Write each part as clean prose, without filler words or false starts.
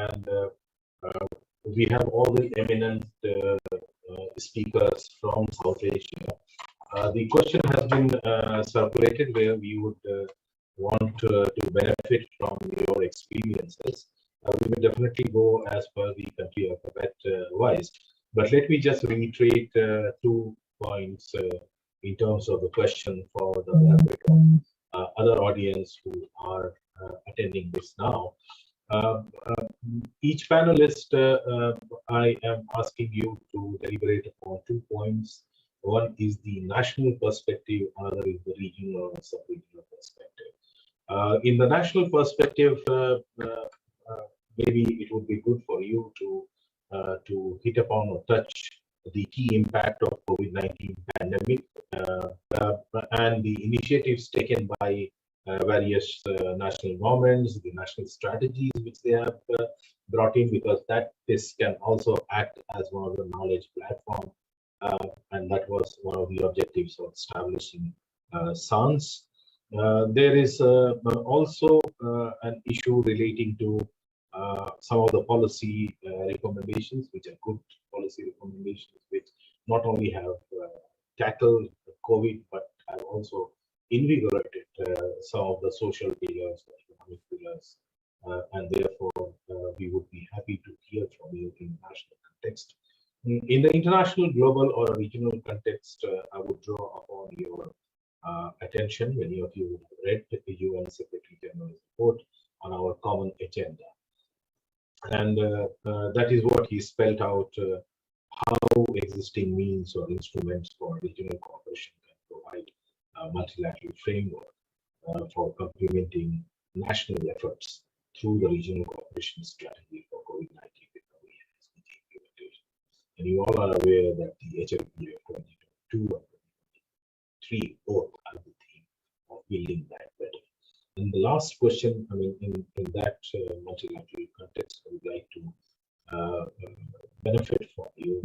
and we have all the eminent speakers from South Asia. The question has been circulated where we would want to benefit from your experiences. We will definitely go as per the country alphabet wise. But let me just reiterate 2 points in terms of the question for the benefit of other audience who are attending this now. Each panelist, I am asking you to deliberate upon 2 points. One is the national perspective, another is the regional or sub-regional perspective. In the national perspective, maybe it would be good for you to hit upon or touch the key impact of COVID-19 pandemic and the initiatives taken by various national governments, the national strategies which they have brought in, because this can also act as one of the knowledge platform, and that was one of the objectives of establishing SANS. There is also an issue relating to some of the policy recommendations, which are good policy recommendations, which not only have tackled COVID, but have also invigorated some of the social pillars, the economic pillars, and therefore we would be happy to hear from you in national context. In the international, global, or regional context, I would draw upon your attention. Many of you have read the UN Secretary General's report on our common agenda. And that is what he spelled out, how existing means or instruments for regional cooperation can provide a multilateral framework for complementing national efforts through the regional cooperation strategy for COVID-19 recovery and SDG implementation. And you all are aware that the HLP of 2022 and 2023 both are the theme of building that better. And the last question, I mean, in that multilateral context, I would like to benefit from you.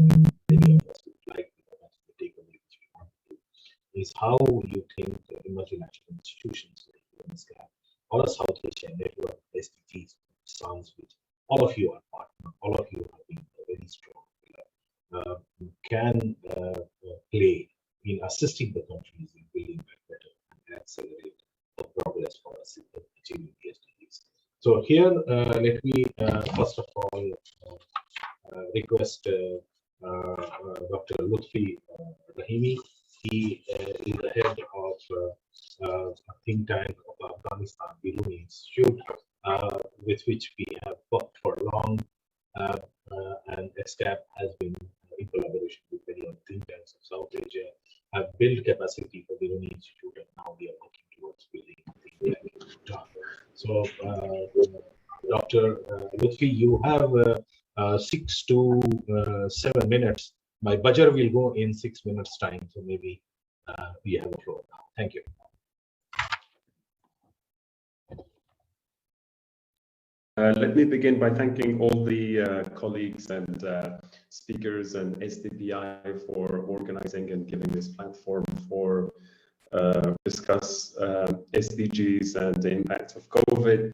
Many of us would like to take away which we want to do, is how you think the multilateral institutions like UNSCAP or a South Asian network, SDGs, SANS, which all of you are partner, all of you have been a very strong pillar, can play in assisting the countries in building that better and accelerate the progress for us in achieving the SDGs. So here, let me first of all request Dr. Lutfi Rahimi. He is the head of a think tank of Afghanistan Bhutanese Institute, with which we have worked for long, and SCAP has been in collaboration with many of the think tanks of South Asia, have built capacity for the Bhutanese Institute, and now we are working towards building the Bhutan. So, Dr. Lutfi, you have 6 to 7 minutes. My buzzer will go in 6 minutes time, so maybe we have a floor now. Thank you. Let me begin by thanking all the colleagues and speakers and SDPI for organizing and giving this platform for discuss SDGs and the impact of COVID.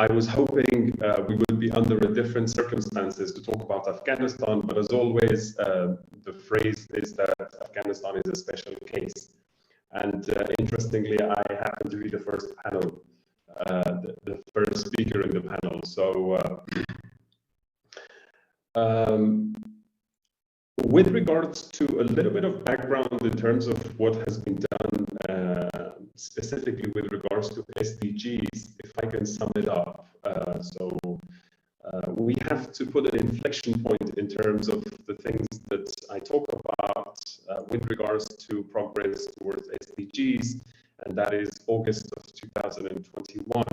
I was hoping we would be under a different circumstances to talk about Afghanistan, but as always, the phrase is that Afghanistan is a special case. And interestingly, I happen to be the first panel, the first speaker in the panel. So with regards to a little bit of background in terms of what has been done, specifically with regards to SDGs, if I can sum it up. We have to put an inflection point in terms of the things that I talk about with regards to progress towards SDGs, and that is August of 2021.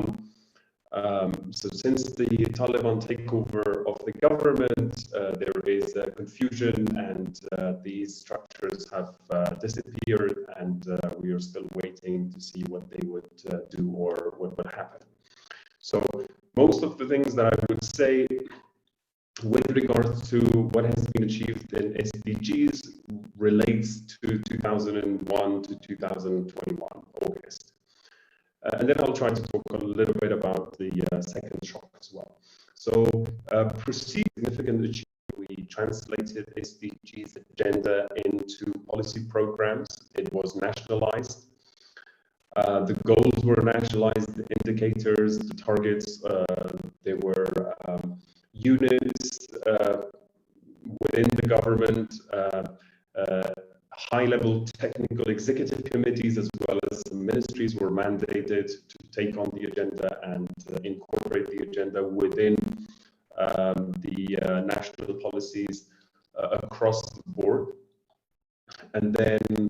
So since the Taliban takeover of the government, there is confusion, and these structures have disappeared, and we are still waiting to see what they would do or what would happen. So most of the things that I would say with regards to what has been achieved in SDGs relates to 2001 to 2021 August. And then I'll try to talk a little bit about the second shock as well. So perceived significant achievement, we translated SDGs agenda into policy programs. It was nationalized. The goals were nationalized, the indicators, the targets, there were units within the government, high-level technical executive committees as well as ministries were mandated to take on the agenda and incorporate the agenda within the national policies across the board. And then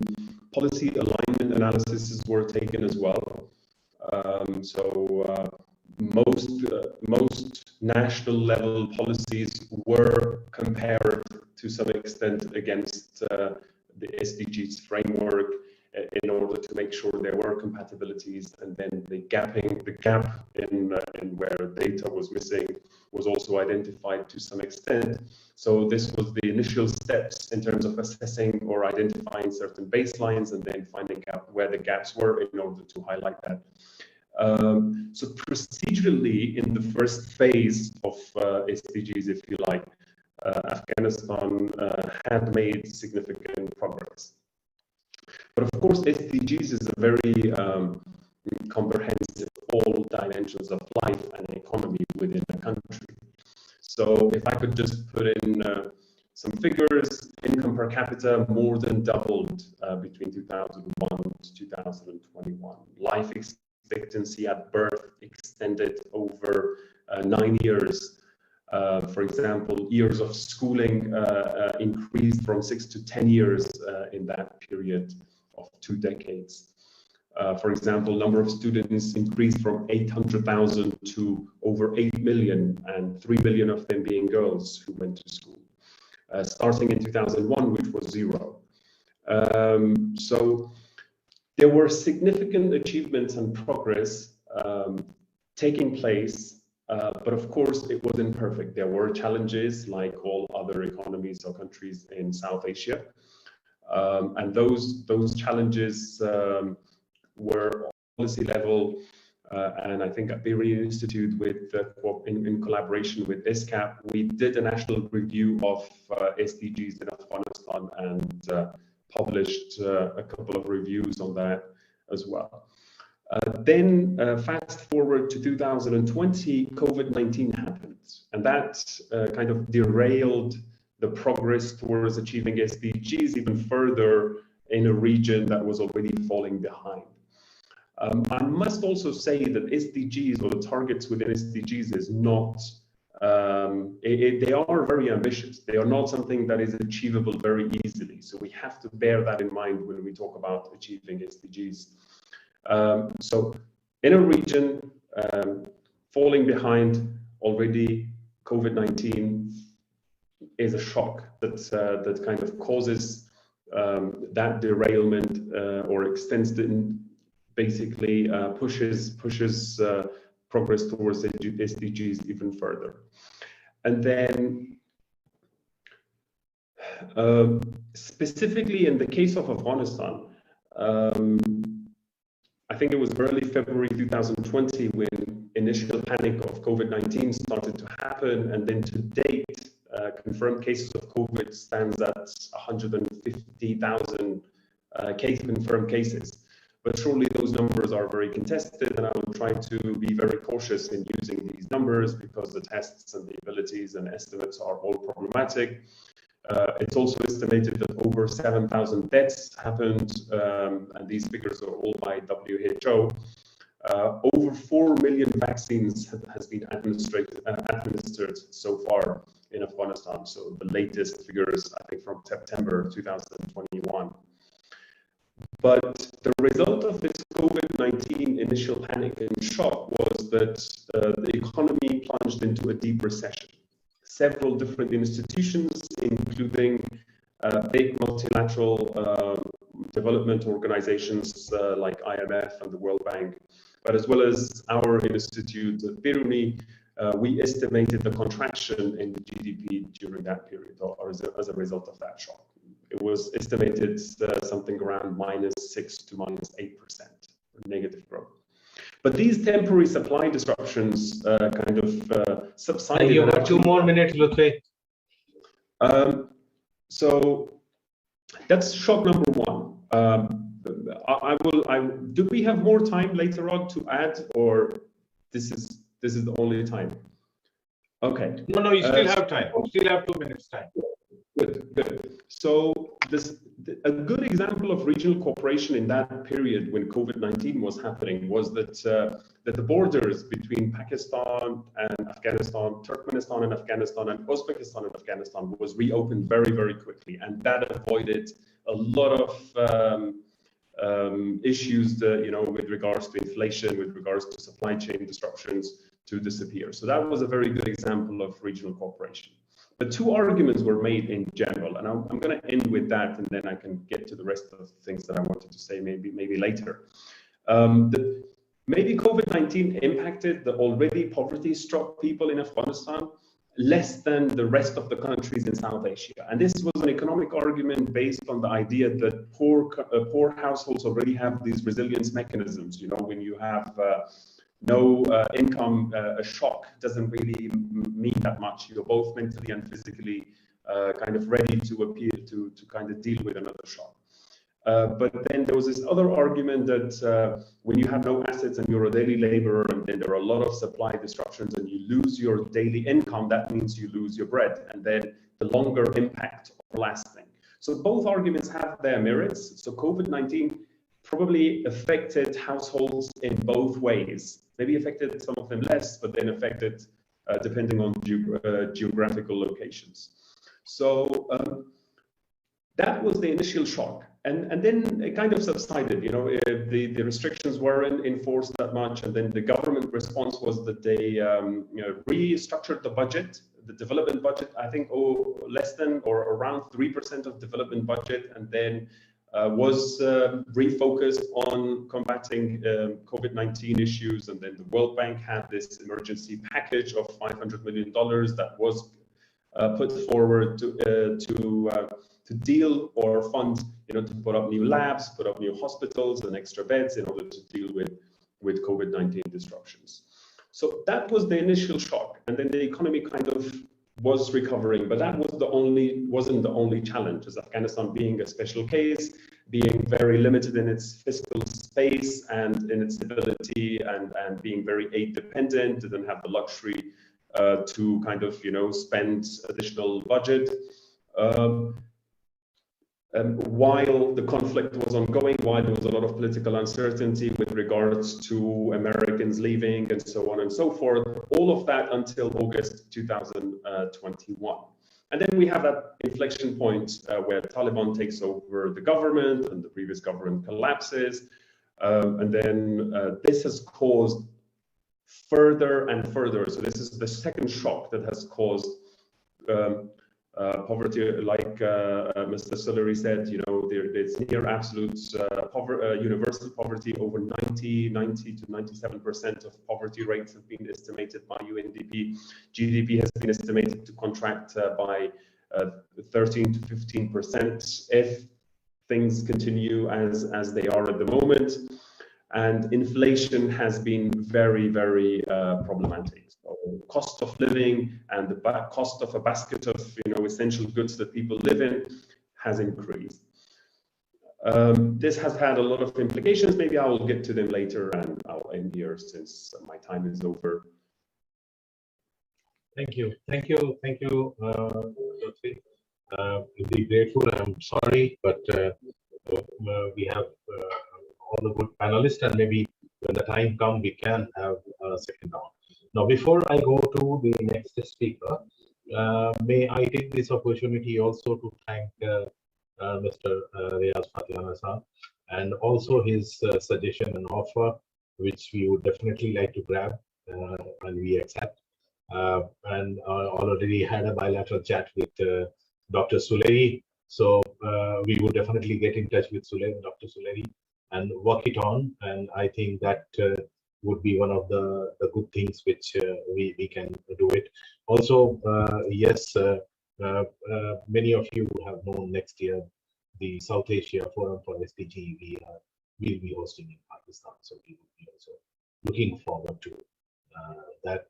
policy alignment analyses were taken as well. Most national level policies were compared to some extent against the SDGs framework in order to make sure there were compatibilities, and then the gap in where data was missing was also identified to some extent. So this was the initial steps in terms of assessing or identifying certain baselines and then finding out where the gaps were in order to highlight that. So procedurally, in the first phase of SDGs, if you like, Afghanistan had made significant progress. But of course, SDGs is a very comprehensive, all dimensions of life and economy within a country. So if I could just put in some figures, income per capita more than doubled between 2001 to 2021. Life expectancy at birth extended over 9 years. For example, years of schooling increased from 6 to 10 years in that period of 2 decades. For example, number of students increased from 800,000 to over 8 million, and 3 million of them being girls who went to school. Starting in 2001, which was 0. So there were significant achievements and progress taking place, but of course it wasn't perfect. There were challenges like all other economies or countries in South Asia. And those challenges were policy level, and I think at the Institute with in collaboration with ISCAP, we did a national review of SDGs in Afghanistan and published a couple of reviews on that as well. Then fast forward to 2020, COVID-19 happened, and that kind of derailed the progress towards achieving SDGs even further in a region that was already falling behind. I must also say that SDGs, or the targets within SDGs, is not, they are very ambitious. They are not something that is achievable very easily. So we have to bear that in mind when we talk about achieving SDGs. So in a region falling behind already, COVID-19 is a shock that kind of causes that derailment or extends it, basically pushes progress towards SDGs even further. And then specifically in the case of Afghanistan, I think it was early February 2020 when initial panic of COVID-19 started to happen, and then to date, confirmed cases of COVID stands at 150,000 confirmed cases. But surely those numbers are very contested, and I will try to be very cautious in using these numbers because the tests and the abilities and estimates are all problematic. It's also estimated that over 7,000 deaths happened, and these figures are all by WHO. Over 4 million vaccines has been administered so far in Afghanistan. So the latest figures, I think, from September 2021. But the result of this COVID-19 initial panic and shock was that the economy plunged into a deep recession. Several different institutions, including big multilateral development organizations like IMF and the World Bank, but as well as our institute at Biruni, we estimated the contraction in the GDP during that period, or as a result of that shock. It was estimated something around -6 to -8% negative growth. But these temporary supply disruptions kind of subsided. You have 2 more minutes, Lutfi. So that's shock number one. Do we have more time later on to add, or this is the only time? Okay. No, you still have time. You still have 2 minutes time. Good. So a good example of regional cooperation in that period when COVID-19 was happening was that the borders between Pakistan and Afghanistan, Turkmenistan and Afghanistan, and Uzbekistan and Afghanistan was reopened very, very quickly, and that avoided a lot of issues, with regards to inflation, with regards to supply chain disruptions to disappear. So that was a very good example of regional cooperation. But two arguments were made in general, and I'm going to end with that, and then I can get to the rest of the things that I wanted to say maybe later. Maybe COVID-19 impacted the already poverty-struck people in Afghanistan less than the rest of the countries in South Asia. And this was an economic argument based on the idea that poor households already have these resilience mechanisms. When you have no income, a shock doesn't really mean that much. You're both mentally and physically kind of ready to appear to kind of deal with another shock. But then there was this other argument that when you have no assets and you're a daily laborer, and then there are a lot of supply disruptions and you lose your daily income, that means you lose your bread, and then the longer impact or lasting. So both arguments have their merits. So COVID-19 probably affected households in both ways. Maybe affected some of them less, but then affected depending on geographical locations. So that was the initial shock. And then it kind of subsided. The restrictions weren't enforced that much, and then the government response was that they restructured the budget, the development budget. I think less than or around 3% of development budget, and then was refocused on combating COVID-19 issues. And then the World Bank had this emergency package of $500 million that was put forward to deal or fund, to put up new labs, put up new hospitals and extra beds in order to deal with COVID-19 disruptions. So that was the initial shock, and then the economy kind of was recovering, but that wasn't the only challenge, as Afghanistan being a special case, being very limited in its fiscal space and in its ability, and being very aid dependent, didn't have the luxury to kind of spend additional budget. While the conflict was ongoing, while there was a lot of political uncertainty with regards to Americans leaving and so on and so forth, all of that until August 2021. And then we have that inflection point where Taliban takes over the government and the previous government collapses. And then this has caused further and further. So this is the second shock that has caused poverty, like Mr. Sillery said, there's near absolute universal poverty. Over 90 to 97% of poverty rates have been estimated by UNDP. GDP has been estimated to contract by 13 to 15% if things continue as they are at the moment. And inflation has been very, very problematic. So cost of living and the cost of a basket of essential goods that people live in has increased. This has had a lot of implications. Maybe I will get to them later, and I'll end here since my time is over. Thank you, Lutfi. We'll be grateful. I'm sorry, but we have all the good panelists, and maybe when the time comes, we can have a second round. Now, before I go to the next speaker, may I take this opportunity also to thank Mr. Riaz Fatihana, and also his suggestion and offer, which we would definitely like to grab and we accept. And I already had a bilateral chat with Dr. Suleri, so we would definitely get in touch with Dr. Suleri and work it on, and I think that would be one of the good things which we can do it. Also, yes, many of you have known next year the South Asia Forum for SDG we'll be hosting in Pakistan, so we will be also looking forward to that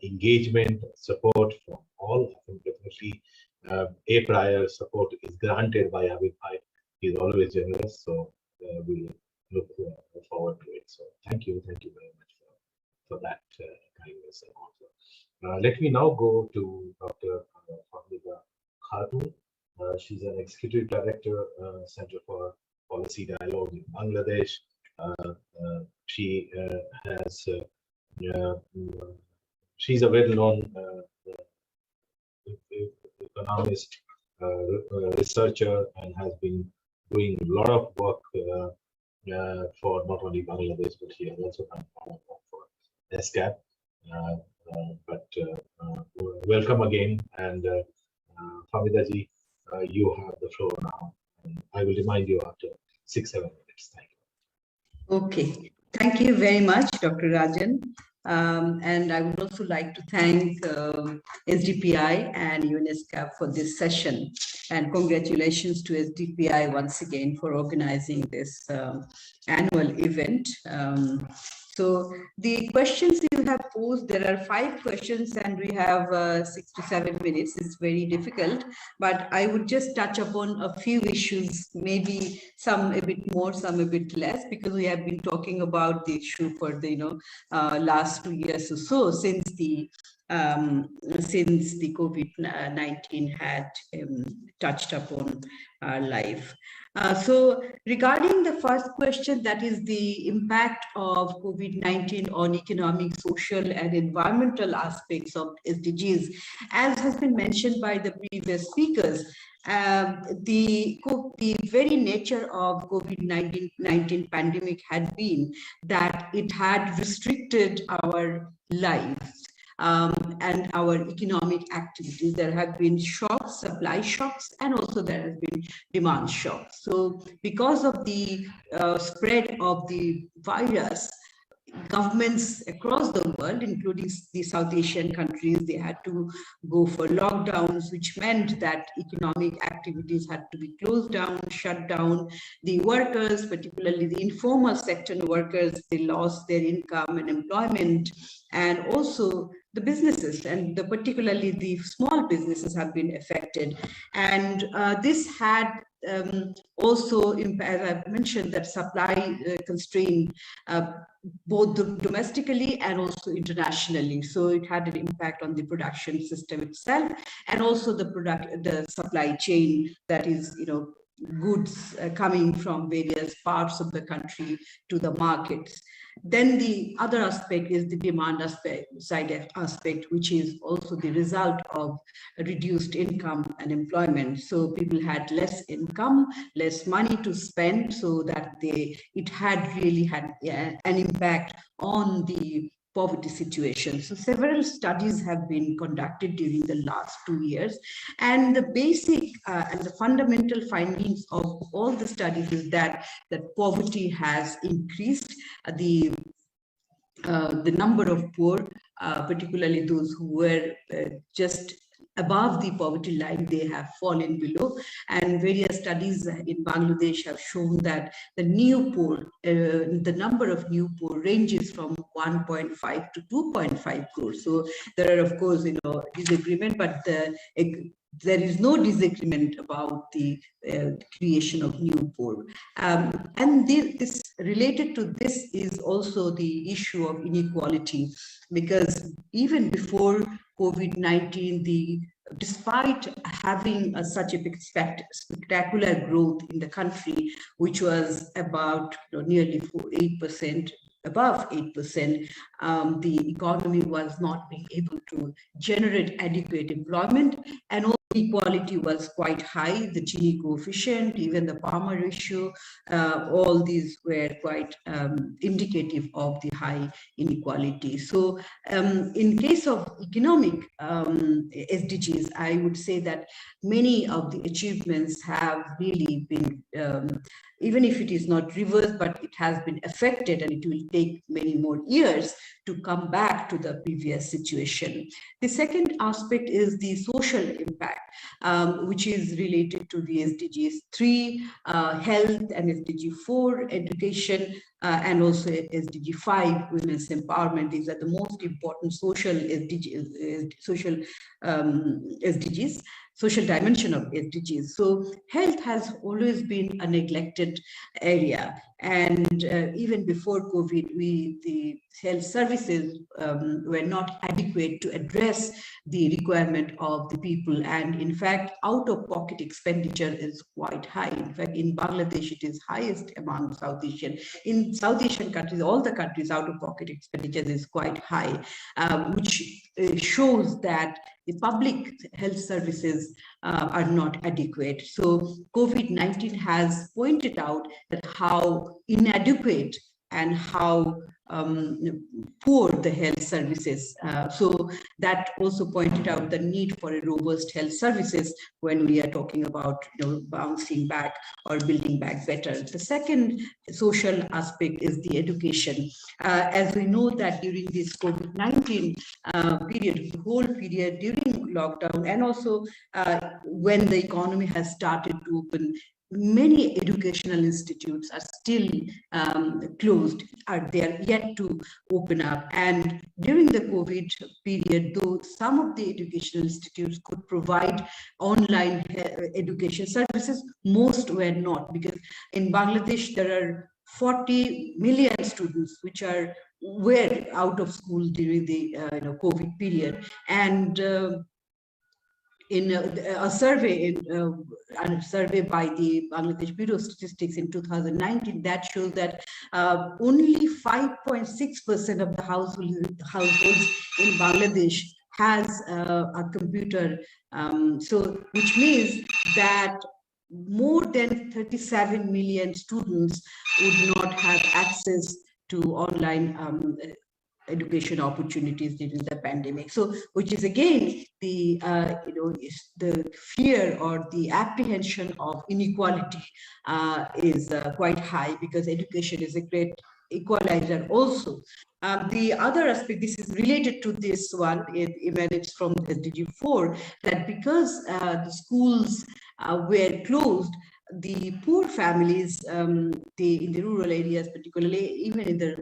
engagement, support from all. I think definitely a prior support is granted by Habib Bhai. He's always generous, so we look forward to it. So thank you very much for that kindness. And also, let me now go to Dr. Fahmida Khatun. She's an executive director, Center for Policy Dialogue in Bangladesh. She has she's a well-known economist, researcher, and has been doing a lot of work for not only Bangladesh, but he has also done a lot of work for SCAP. Welcome again, and Fahmida ji, you have the floor now. And I will remind you after 6-7 minutes. Thank you. Okay, thank you very much, Dr. Rajan. And I would also like to thank SDPI and UNESCAP for this session. And congratulations to SDPI once again for organizing this annual event. So the questions you have posed, there are 5 questions and we have 6 to 7 minutes. It's very difficult, but I would just touch upon a few issues, maybe some a bit more, some a bit less, because we have been talking about the issue for the last 2 years or so since the COVID-19 had touched upon our life. So regarding the first question, that is the impact of COVID-19 on economic, social, and environmental aspects of SDGs, as has been mentioned by the previous speakers. The very nature of COVID-19 pandemic had been that it had restricted our lives. And our economic activities. There have been shocks, supply shocks, and also there has been demand shocks. So because of the spread of the virus, governments across the world, including the South Asian countries, they had to go for lockdowns, which meant that economic activities had to be closed down, shut down. The workers, particularly the informal sector workers, they lost their income and employment, and also the businesses, and particularly the small businesses have been affected. And this had also, as I've mentioned, that supply constraint both domestically and also internationally. So it had an impact on the production system itself, and also the supply chain, that is, goods coming from various parts of the country to the markets. Then the other aspect is the demand side aspect, which is also the result of reduced income and employment. So people had less income, less money to spend, so that it had really had an impact on the poverty situation. So several studies have been conducted during the last 2 years, and the basic and the fundamental findings of all the studies is that poverty has increased. The number of poor, particularly those who were just above the poverty line, they have fallen below. And various studies in Bangladesh have shown that the new poor, the number of new poor ranges from 1.5 to 2.5 crores. So there are, of course, disagreement, but there is no disagreement about the creation of new poor. And this related to this is also the issue of inequality, because even before COVID-19, despite having such a spectacular growth in the country, which was about nearly 8%, above 8%, the economy was not being able to generate adequate employment, and inequality was quite high. The Gini coefficient, even the Palmer ratio, all these were quite indicative of the high inequality. So in case of economic SDGs, I would say that many of the achievements have really been, even if it is not reversed, but it has been affected, and it will take many more years to come back to the previous situation. The second aspect is the social impact, which is related to the SDGs 3, health, and SDG 4, education, and also SDG 5, women's empowerment. These are the most important social SDGs, SDGs, social dimension of SDGs. So health has always been a neglected area. And even before COVID, the health services were not adequate to address the requirement of the people. And in fact, out-of-pocket expenditure is quite high. In fact, in Bangladesh, it is highest among South Asian. In South Asian countries, all the countries, out-of-pocket expenditure is quite high, which shows that the public health services are not adequate. So COVID-19 has pointed out that how inadequate and how poor the health services. So that also pointed out the need for a robust health services when we are talking about bouncing back or building back better. The second social aspect is the education. As we know that during this COVID-19 period, the whole period during lockdown, and also when the economy has started to open, many educational institutes are still closed, they are yet to open up. And during the COVID period, though some of the educational institutes could provide online education services, most were not, because in Bangladesh there are 40 million students which were out of school during the COVID period. And in a survey by the Bangladesh Bureau of Statistics in 2019, that shows that only 5.6% of the households in Bangladesh has a computer. So which means that more than 37 million students would not have access to online education opportunities during the pandemic. So, which is again the the fear or the apprehension of inequality is quite high, because education is a great equalizer also. The other aspect, this is related to this one, it emanates from SDG 4, that because the schools were closed, the poor families, in the rural areas, particularly even in the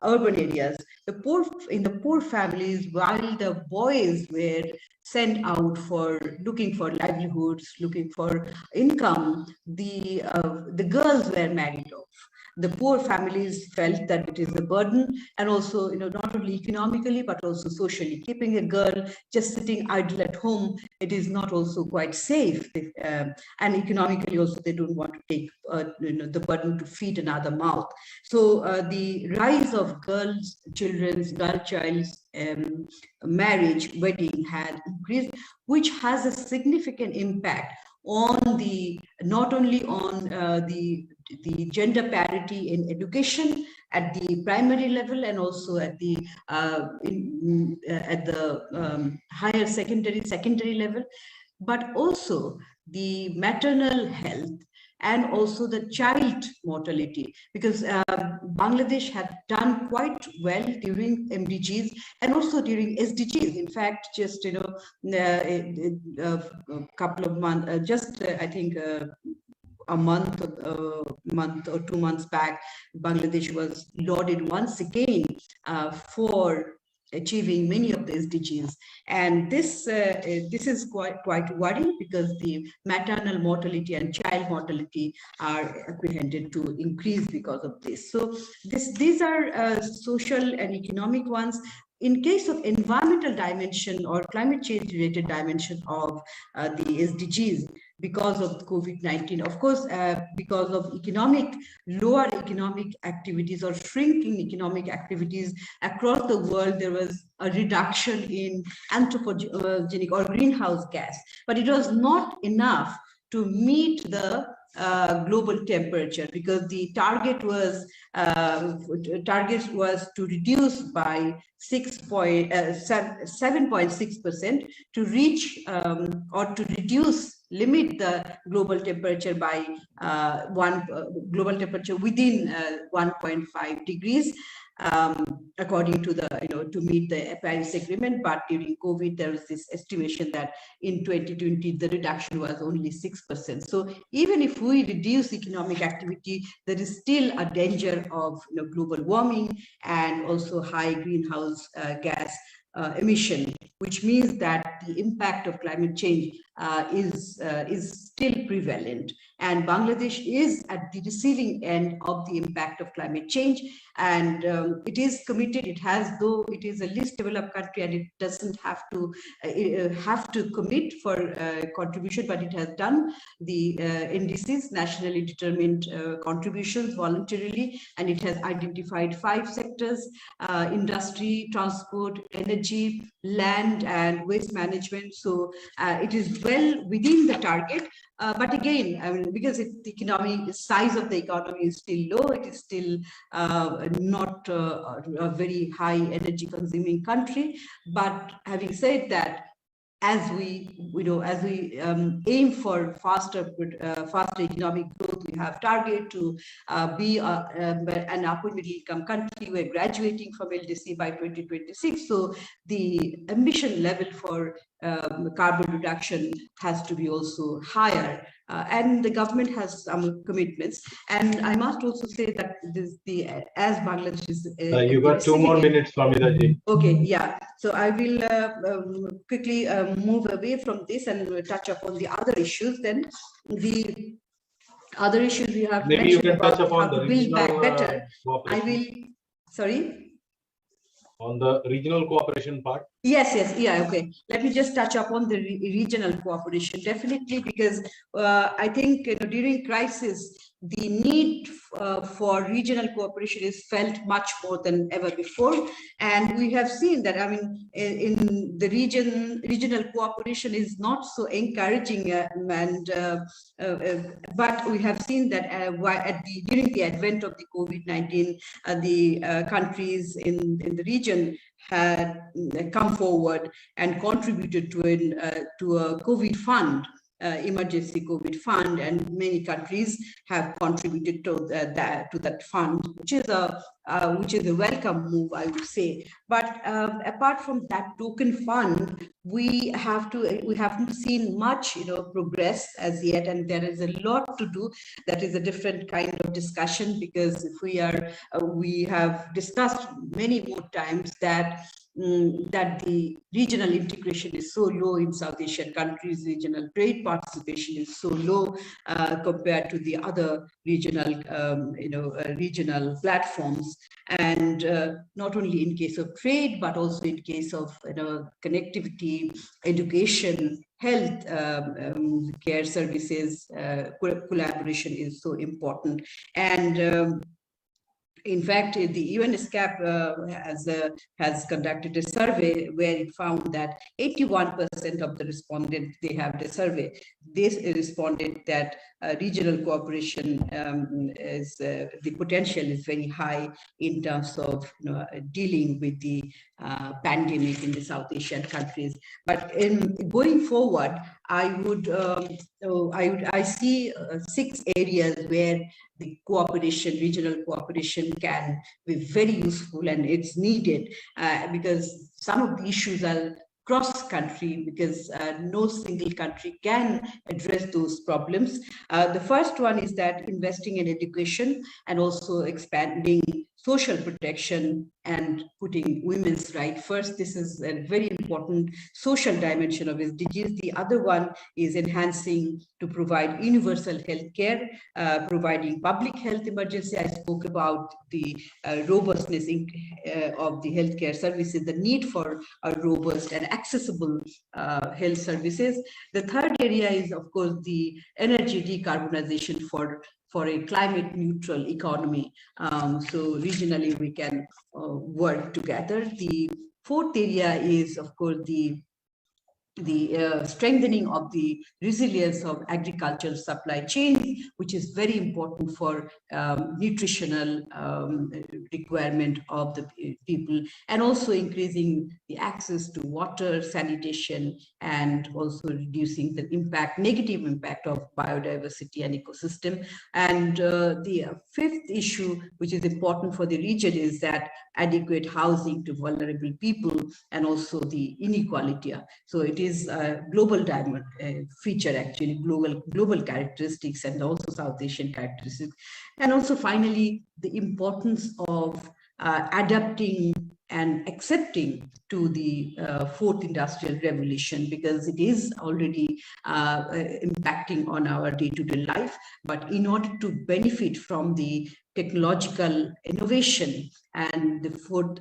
urban areas, in the poor families, while the boys were sent out for looking for livelihoods, looking for income, the girls were married off. The poor families felt that it is a burden, and also, not only economically, but also socially. Keeping a girl just sitting idle at home, it is not also quite safe. And economically also, they don't want to take the burden to feed another mouth. So the rise of girl child's marriage, wedding had increased, which has a significant impact on not only on the gender parity in education at the primary level, and also at the higher secondary level, but also the maternal health and also the child mortality, because Bangladesh had done quite well during MDGs and also during SDGs. In fact, just a couple of months, I think a month or 2 months back, Bangladesh was lauded once again for achieving many of the SDGs, and this is quite worrying, because the maternal mortality and child mortality are apprehended to increase because of this. So these are social and economic ones. In case of environmental dimension or climate change related dimension of the SDGs, because of COVID-19, of course, because of lower economic activities or shrinking economic activities across the world, there was a reduction in anthropogenic or greenhouse gas, but it was not enough to meet the global temperature, because the target was to reduce by 7.6% to reach or to limit the global temperature by global temperature within 1.5 degrees. according to the, to meet the Paris Agreement. But during COVID, there was this estimation that in 2020, the reduction was only 6%. So even if we reduce economic activity, there is still a danger of global warming and also high greenhouse gas emission, which means that the impact of climate change is still prevalent. And Bangladesh is at the receiving end of the impact of climate change, and it is committed. It has, though it is a least developed country and it doesn't have to commit for contribution, but it has done the NDCs, nationally determined contributions, voluntarily, and it has identified 5 sectors: industry, transport, energy, land, and waste management. So it is well within the target. But again, I mean, because the economic size of the economy is still low, it is still not a very high energy consuming country. But having said that, as we aim for faster economic growth, we have target to be an upper middle income country. We're graduating from LDC by 2026. So the ambition level for carbon reduction has to be also higher. And the government has some commitments. And I must also say that as Bangladesh is... you got 2 more minutes, Pramita ji. Okay, yeah. So I will quickly move away from this and touch upon the other issues. Then the other issues we have maybe you can touch about upon how the to build back regional better. I cooperation. will, sorry? On the regional cooperation part. Yes, yeah, okay. Let me just touch upon the regional cooperation, definitely, because I think during crisis, the need for regional cooperation is felt much more than ever before. And we have seen that, I mean, in the regional cooperation is not so encouraging, but we have seen that during the advent of the COVID-19, the countries in the region had come forward and contributed to a COVID fund, emergency COVID fund, and many countries have contributed to that fund, which is a welcome move, I would say. But apart from that token fund, we haven't seen much progress as yet, and there is a lot to do. That is a different kind of discussion, because if we have discussed many more times that the regional integration is so low in South Asian countries, regional trade participation is so low compared to the other regional platforms, and not only in case of trade, but also in case of connectivity, education, health care services. Collaboration is so important. And in fact, the UNESCAP has conducted a survey where it found that 81% of the respondents, they responded that regional cooperation the potential is very high in terms of dealing with the pandemic in the South Asian countries. But in going forward, I see 6 areas where the regional cooperation can be very useful, and it's needed because some of the issues are cross-country, because no single country can address those problems. The first one is that investing in education and also expanding social protection and putting women's rights first. This is a very important social dimension of SDGs. The other one is enhancing to provide universal health care, providing public health emergency. I spoke about the robustness of the healthcare services, the need for a robust and accessible health services. The third area is, of course, the energy decarbonization for a climate neutral economy. So regionally we can work together. The fourth area is, of course, the strengthening of the resilience of agricultural supply chains, which is very important for nutritional requirement of the people, and also increasing the access to water, sanitation, and also reducing the negative impact of biodiversity and ecosystem. And the fifth issue, which is important for the region, is that adequate housing to vulnerable people, and also the inequality. So it is a global feature, actually, global characteristics, and also South Asian characteristics. And also finally, the importance of adapting and accepting to the fourth industrial revolution, because it is already impacting on our day-to-day life. But in order to benefit from the technological innovation and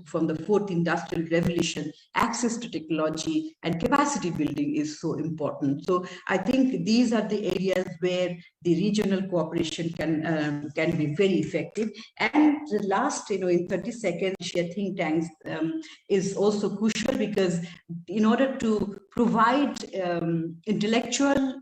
from the fourth industrial revolution, access to technology and capacity building is so important. So I think these are the areas where the regional cooperation can be very effective. And the last, in 30 seconds, share think tanks is also crucial, because in order to provide intellectual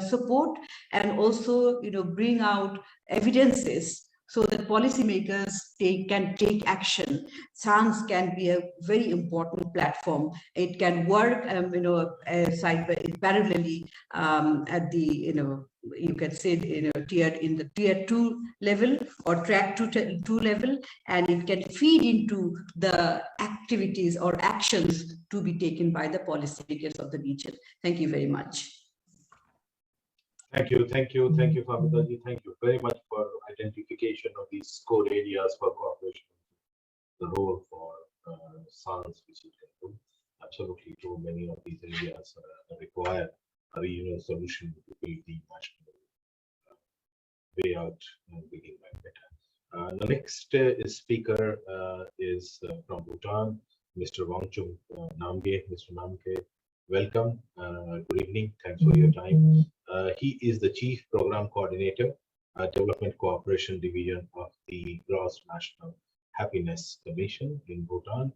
support, and also bring out evidences, so that policymakers can take action. Science can be a very important platform. It can work, parallelly at the, you can say, in the tier 2 level or track 2 level, and it can feed into the activities or actions to be taken by the policymakers of the region. Thank you very much. Thank you, Famitaji. Thank you very much for identification of these core areas for cooperation, the role for science, which it can do. Absolutely true. Many of these areas require a regional solution to build the national way out and building back better. The next speaker is from Bhutan, Mr. Wangchuk Namge. Mr. Namge, welcome. Good evening. Thanks for your time. He is the Chief Program Coordinator, Development Cooperation Division of the Gross National Happiness Commission in Bhutan,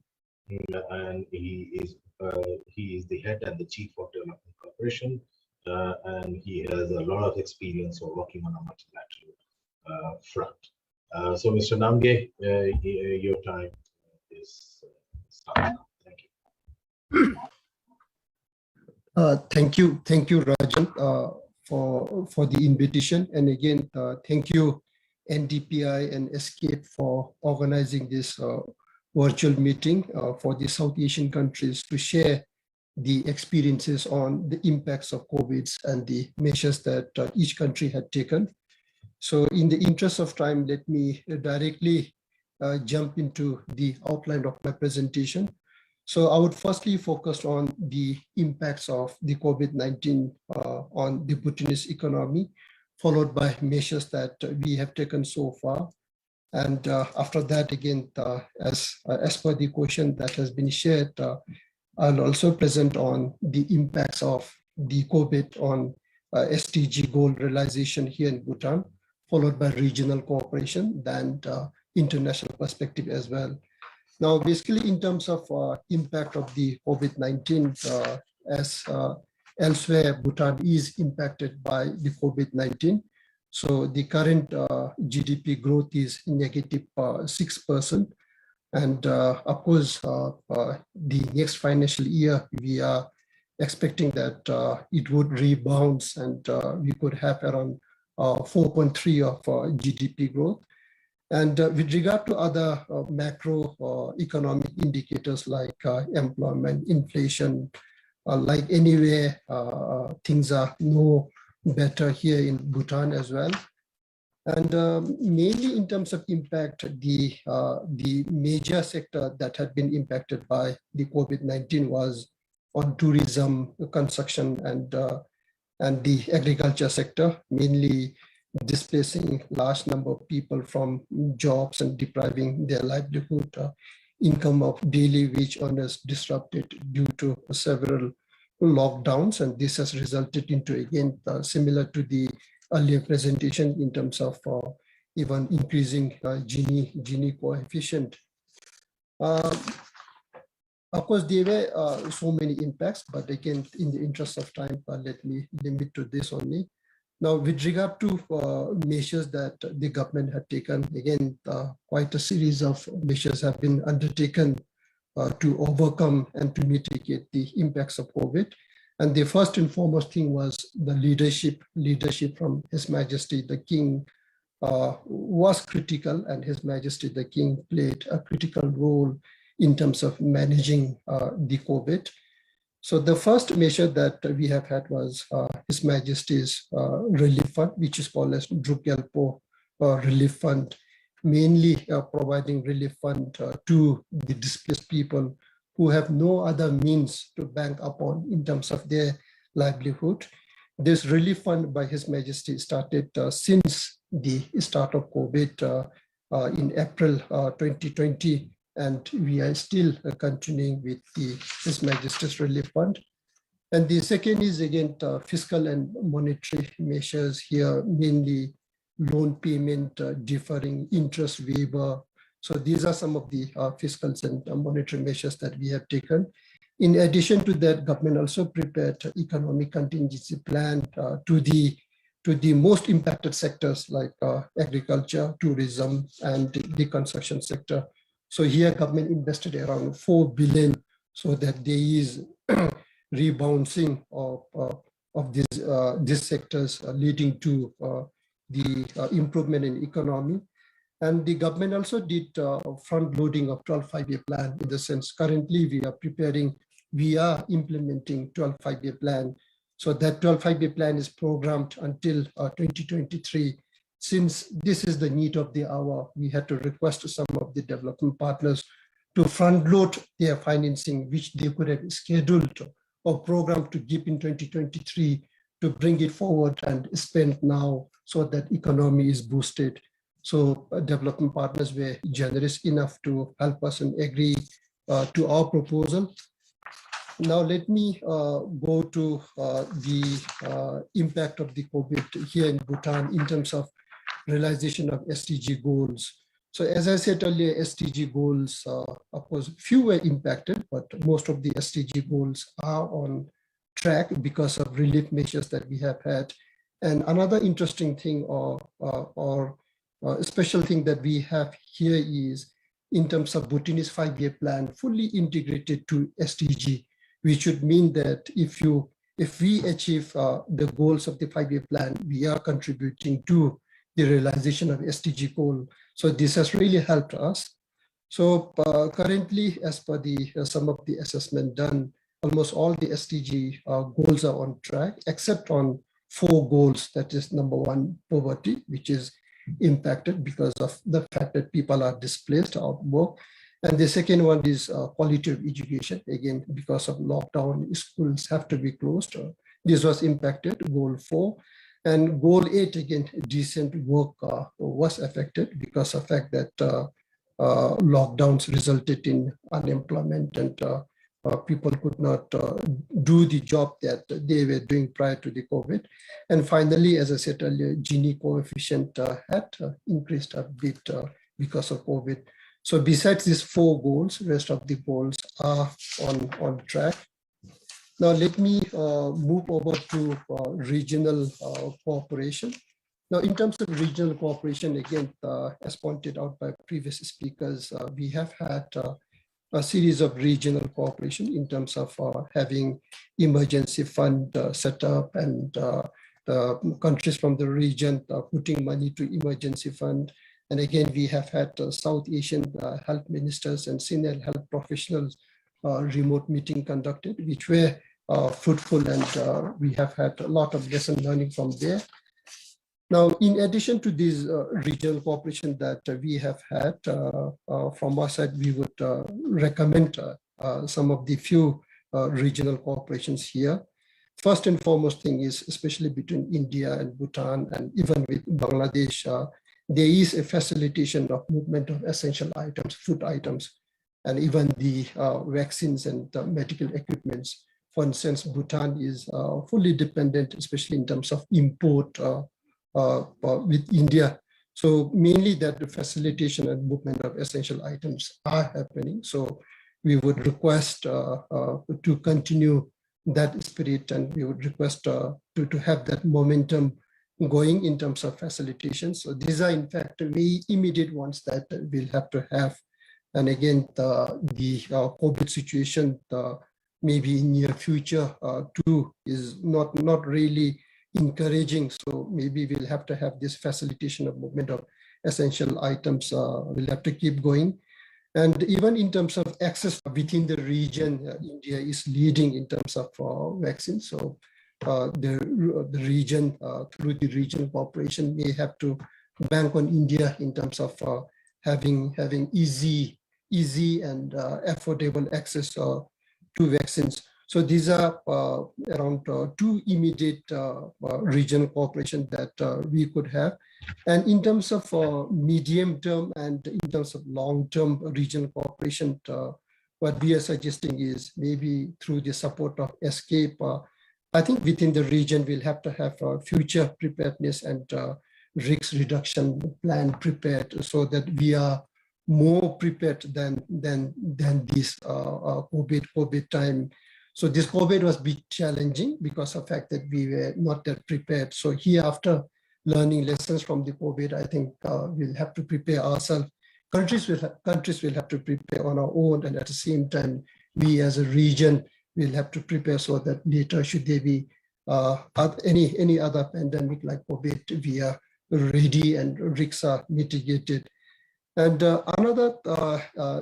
and he is the head and the Chief of Development Cooperation, and he has a lot of experience of working on a multilateral front. So, Mr. Namge, your time is starting now. Thank you. Thank you, Rajan, for the invitation, and again, thank you, NDPI and ESCAPE, for organizing this virtual meeting for the South Asian countries to share the experiences on the impacts of COVID and the measures that each country had taken. So, in the interest of time, let me directly jump into the outline of my presentation. So I would firstly focus on the impacts of the COVID-19 on the Bhutanese economy, followed by measures that we have taken so far. And after that, again, as per the question that has been shared, I'll also present on the impacts of the COVID on SDG goal realization here in Bhutan, followed by regional cooperation and international perspective as well. Now, basically, in terms of impact of the COVID-19, as elsewhere, Bhutan is impacted by the COVID-19. So the current GDP growth is negative 6%. And of course, the next financial year, we are expecting that it would rebound, and we could have around 4.3 of GDP growth. And with regard to other macroeconomic indicators like employment, inflation, like anywhere, things are no better here in Bhutan as well. And mainly in terms of impact, the major sector that had been impacted by the COVID-19 was on tourism, construction, and the agriculture sector, mainly displacing large number of people from jobs and depriving their livelihood. Income of daily wage earners disrupted due to several lockdowns, and this has resulted into, again, similar to the earlier presentation in terms of even increasing Gini coefficient. Of course, there were so many impacts, but again, in the interest of time, let me limit to this only. Now, with regard to measures that the government had taken, again, quite a series of measures have been undertaken to overcome and to mitigate the impacts of COVID. And the first and foremost thing was the leadership from His Majesty the King was critical, and His Majesty the King played a critical role in terms of managing the COVID. So the first measure that we have had was His Majesty's Relief Fund, which is called as Drukyalpo Relief Fund, mainly providing relief fund to the displaced people who have no other means to bank upon in terms of their livelihood. This relief fund by His Majesty started since the start of COVID in April 2020, and we are still continuing with His Majesty's Relief Fund. And the second is again fiscal and monetary measures here, mainly loan payment, deferring, interest waiver. So these are some of the fiscal and monetary measures that we have taken. In addition to that, government also prepared economic contingency plan to the most impacted sectors like agriculture, tourism, and the construction sector. So here government invested around 4 billion so that there is rebouncing of these sectors leading to the improvement in economy. And the government also did front loading of 12 5-year plan, in the sense currently we are implementing 12 5-year plan. So that 12 5-year plan is programmed until 2023. Since this is the need of the hour, we had to request to some of the development partners to front load their financing, which they could have scheduled or programmed to give in 2023 to bring it forward and spend now so that economy is boosted. So development partners were generous enough to help us and agree to our proposal. Now let me go to the impact of the COVID here in Bhutan in terms of realization of SDG goals. So as I said earlier, SDG goals, of course, few were impacted, but most of the SDG goals are on track because of relief measures that we have had. And another interesting thing or a special thing that we have here is in terms of Bhutanese 5-year plan, fully integrated to SDG, which should mean that if we achieve the goals of the 5-year plan, we are contributing to the realization of SDG goal. So this has really helped us. So currently, as per some of the assessment done, almost all the SDG goals are on track, except on 4 goals. That is number 1, poverty, which is impacted because of the fact that people are displaced out of work. And the second one is quality of education. Again, because of lockdown, schools have to be closed. This was impacted, goal 4. And goal 8, again, decent work was affected because of the fact that lockdowns resulted in unemployment and people could not do the job that they were doing prior to the COVID. And finally, as I said earlier, Gini coefficient had increased a bit because of COVID. So besides these 4 goals, rest of the goals are on track. Now let me move over to regional cooperation. Now in terms of regional cooperation, again, as pointed out by previous speakers, we have had a series of regional cooperation in terms of having emergency fund set up and countries from the region putting money to emergency fund. And again, we have had South Asian health ministers and senior health professionals remote meeting conducted, which were fruitful, and we have had a lot of lesson learning from there. Now, in addition to this regional cooperation that we have had, from our side, we would recommend some of the few regional cooperations here. First and foremost thing is, especially between India and Bhutan and even with Bangladesh, there is a facilitation of movement of essential items, food items, and even the vaccines and medical equipments. For instance, Bhutan is fully dependent, especially in terms of import with India. So mainly that the facilitation and movement of essential items are happening. So we would request to continue that spirit, and we would request to have that momentum going in terms of facilitation. So these are in fact very immediate ones that we'll have to have. And again, the COVID situation, maybe in near future too, is not really encouraging. So maybe we'll have to have this facilitation of movement of essential items. We'll have to keep going. And even in terms of access within the region, India is leading in terms of vaccines. So the region, through the regional cooperation, may have to bank on India in terms of having easy and affordable access to vaccines. So these are around two immediate regional cooperation that we could have. And in terms of medium term and in terms of long term regional cooperation, what we are suggesting is maybe through the support of ESCAPE, I think within the region we'll have to have future preparedness and risk reduction plan prepared, so that we are more prepared than this COVID time. So this COVID was a bit challenging because of the fact that we were not that prepared. So here, after learning lessons from the COVID, I think we'll have to prepare ourselves. Countries will have to prepare on our own, and at the same time, we as a region will have to prepare so that later, should there be any other pandemic like COVID, we are ready and risks are mitigated. And another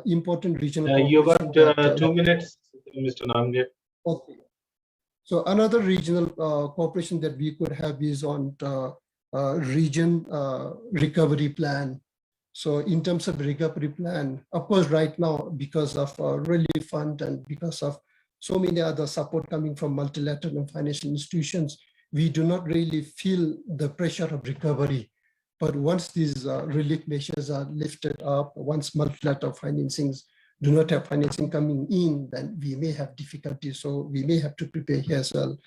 important regional you got 2 minutes, Mr. Namgir. Okay. So another regional cooperation that we could have is on region recovery plan. So in terms of recovery plan, of course, right now, because of relief fund and because of so many other support coming from multilateral and financial institutions, we do not really feel the pressure of recovery. But once these relief measures are lifted up, once multilateral financings do not have financing coming in, then we may have difficulties. So we may have to prepare here as well.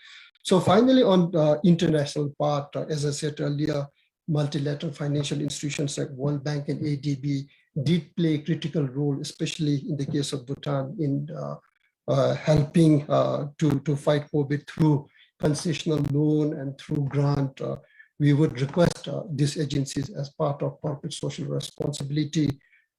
So finally, on the international part, as I said earlier, multilateral financial institutions like World Bank and ADB did play a critical role, especially in the case of Bhutan, in helping to fight COVID through concessional loan and through grant. We would request these agencies as part of corporate social responsibility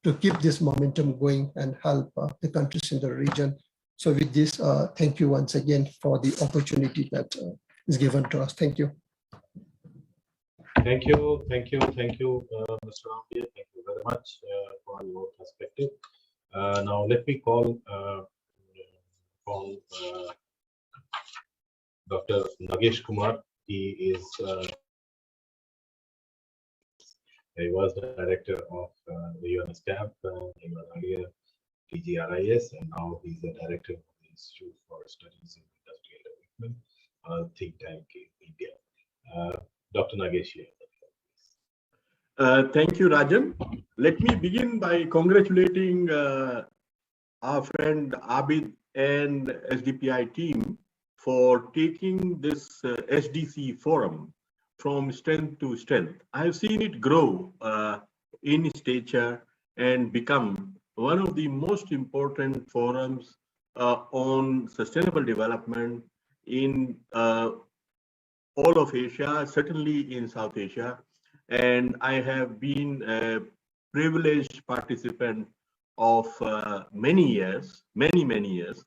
to keep this momentum going and help the countries in the region. So with this, thank you once again for the opportunity that is given to us. Thank you. Thank you, Mr. Namgir. Thank you very much for your perspective. Now let me call on Dr. Nagesh Kumar. He was the director of the UNSCAP. He was earlier TGRIS, and now he's the director of the Institute for Studies in Industrial Development, think tank in India. Dr. Nagesh here. Thank you, Rajan. Let me begin by congratulating our friend Abid and SDPI team for taking this SDC forum from strength to strength. I have seen it grow in stature and become one of the most important forums on sustainable development in all of Asia, certainly in South Asia. And I have been a privileged participant of many years.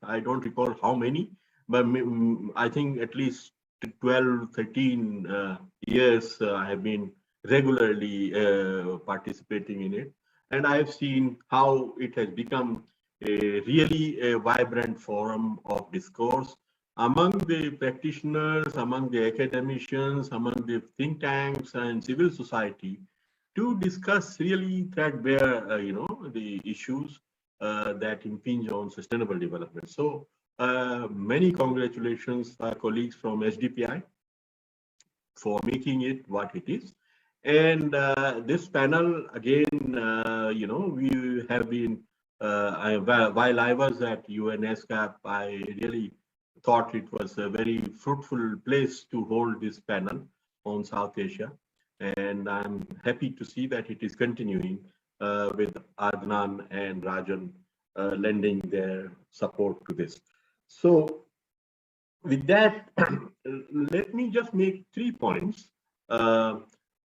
I don't recall how many, but I think at least 12, 13 years I have been regularly participating in it. And I've seen how it has become a vibrant forum of discourse among the practitioners, among the academicians, among the think tanks and civil society, to discuss really threadbare, the issues that impinge on sustainable development. So many congratulations, colleagues from SDPI, for making it what it is. And this panel, again, we have been, while I was at UNSCAP, I really thought it was a very fruitful place to hold this panel on South Asia. And I'm happy to see that it is continuing with Adnan and Rajan lending their support to this. So with that, let me just make 3 points. I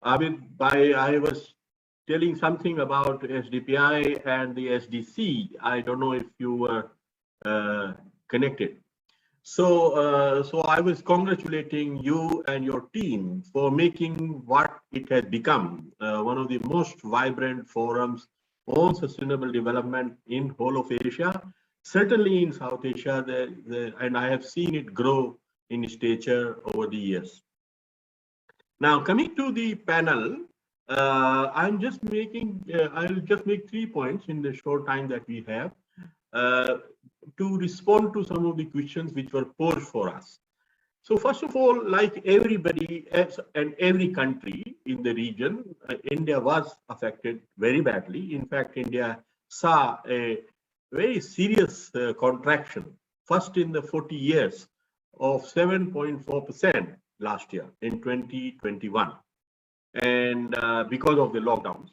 was telling something about SDPI and the SDC. I don't know if you were connected. So, so I was congratulating you and your team for making what it has become one of the most vibrant forums on sustainable development in whole of Asia, certainly in South Asia, and I have seen it grow in stature over the years. Now, coming to the panel, I'm just making, I'll just make 3 points in the short time that we have to respond to some of the questions which were posed for us. So first of all, like everybody and every country in the region, India was affected very badly. In fact, India saw a very serious contraction, first in the 40 years of 7.4% last year in 2021, and because of the lockdowns.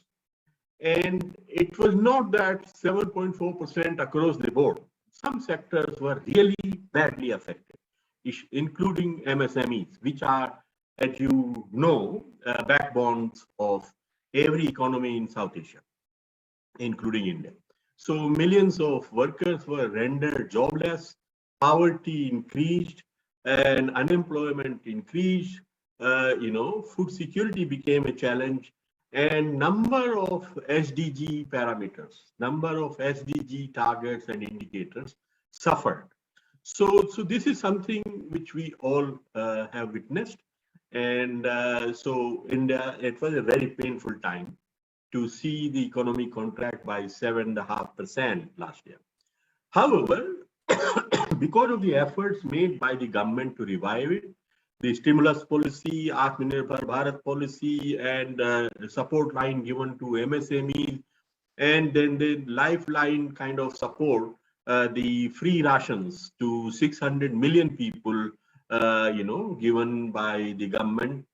And it was not that 7.4% across the board. Some sectors were really badly affected, including MSMEs, which are, as you know, backbones of every economy in South Asia, including India. So millions of workers were rendered jobless, poverty increased, and unemployment increased. Food security became a challenge, and number of SDG parameters, number of SDG targets and indicators suffered. So this is something which we all have witnessed, and so India, it was a very painful time to see the economy contract by 7.5% last year. However, because of the efforts made by the government to revive it, the stimulus policy, Atmanirbhar Bharat policy, and the support line given to MSMEs, and then the lifeline kind of support, the free rations to 600 million people, given by the government,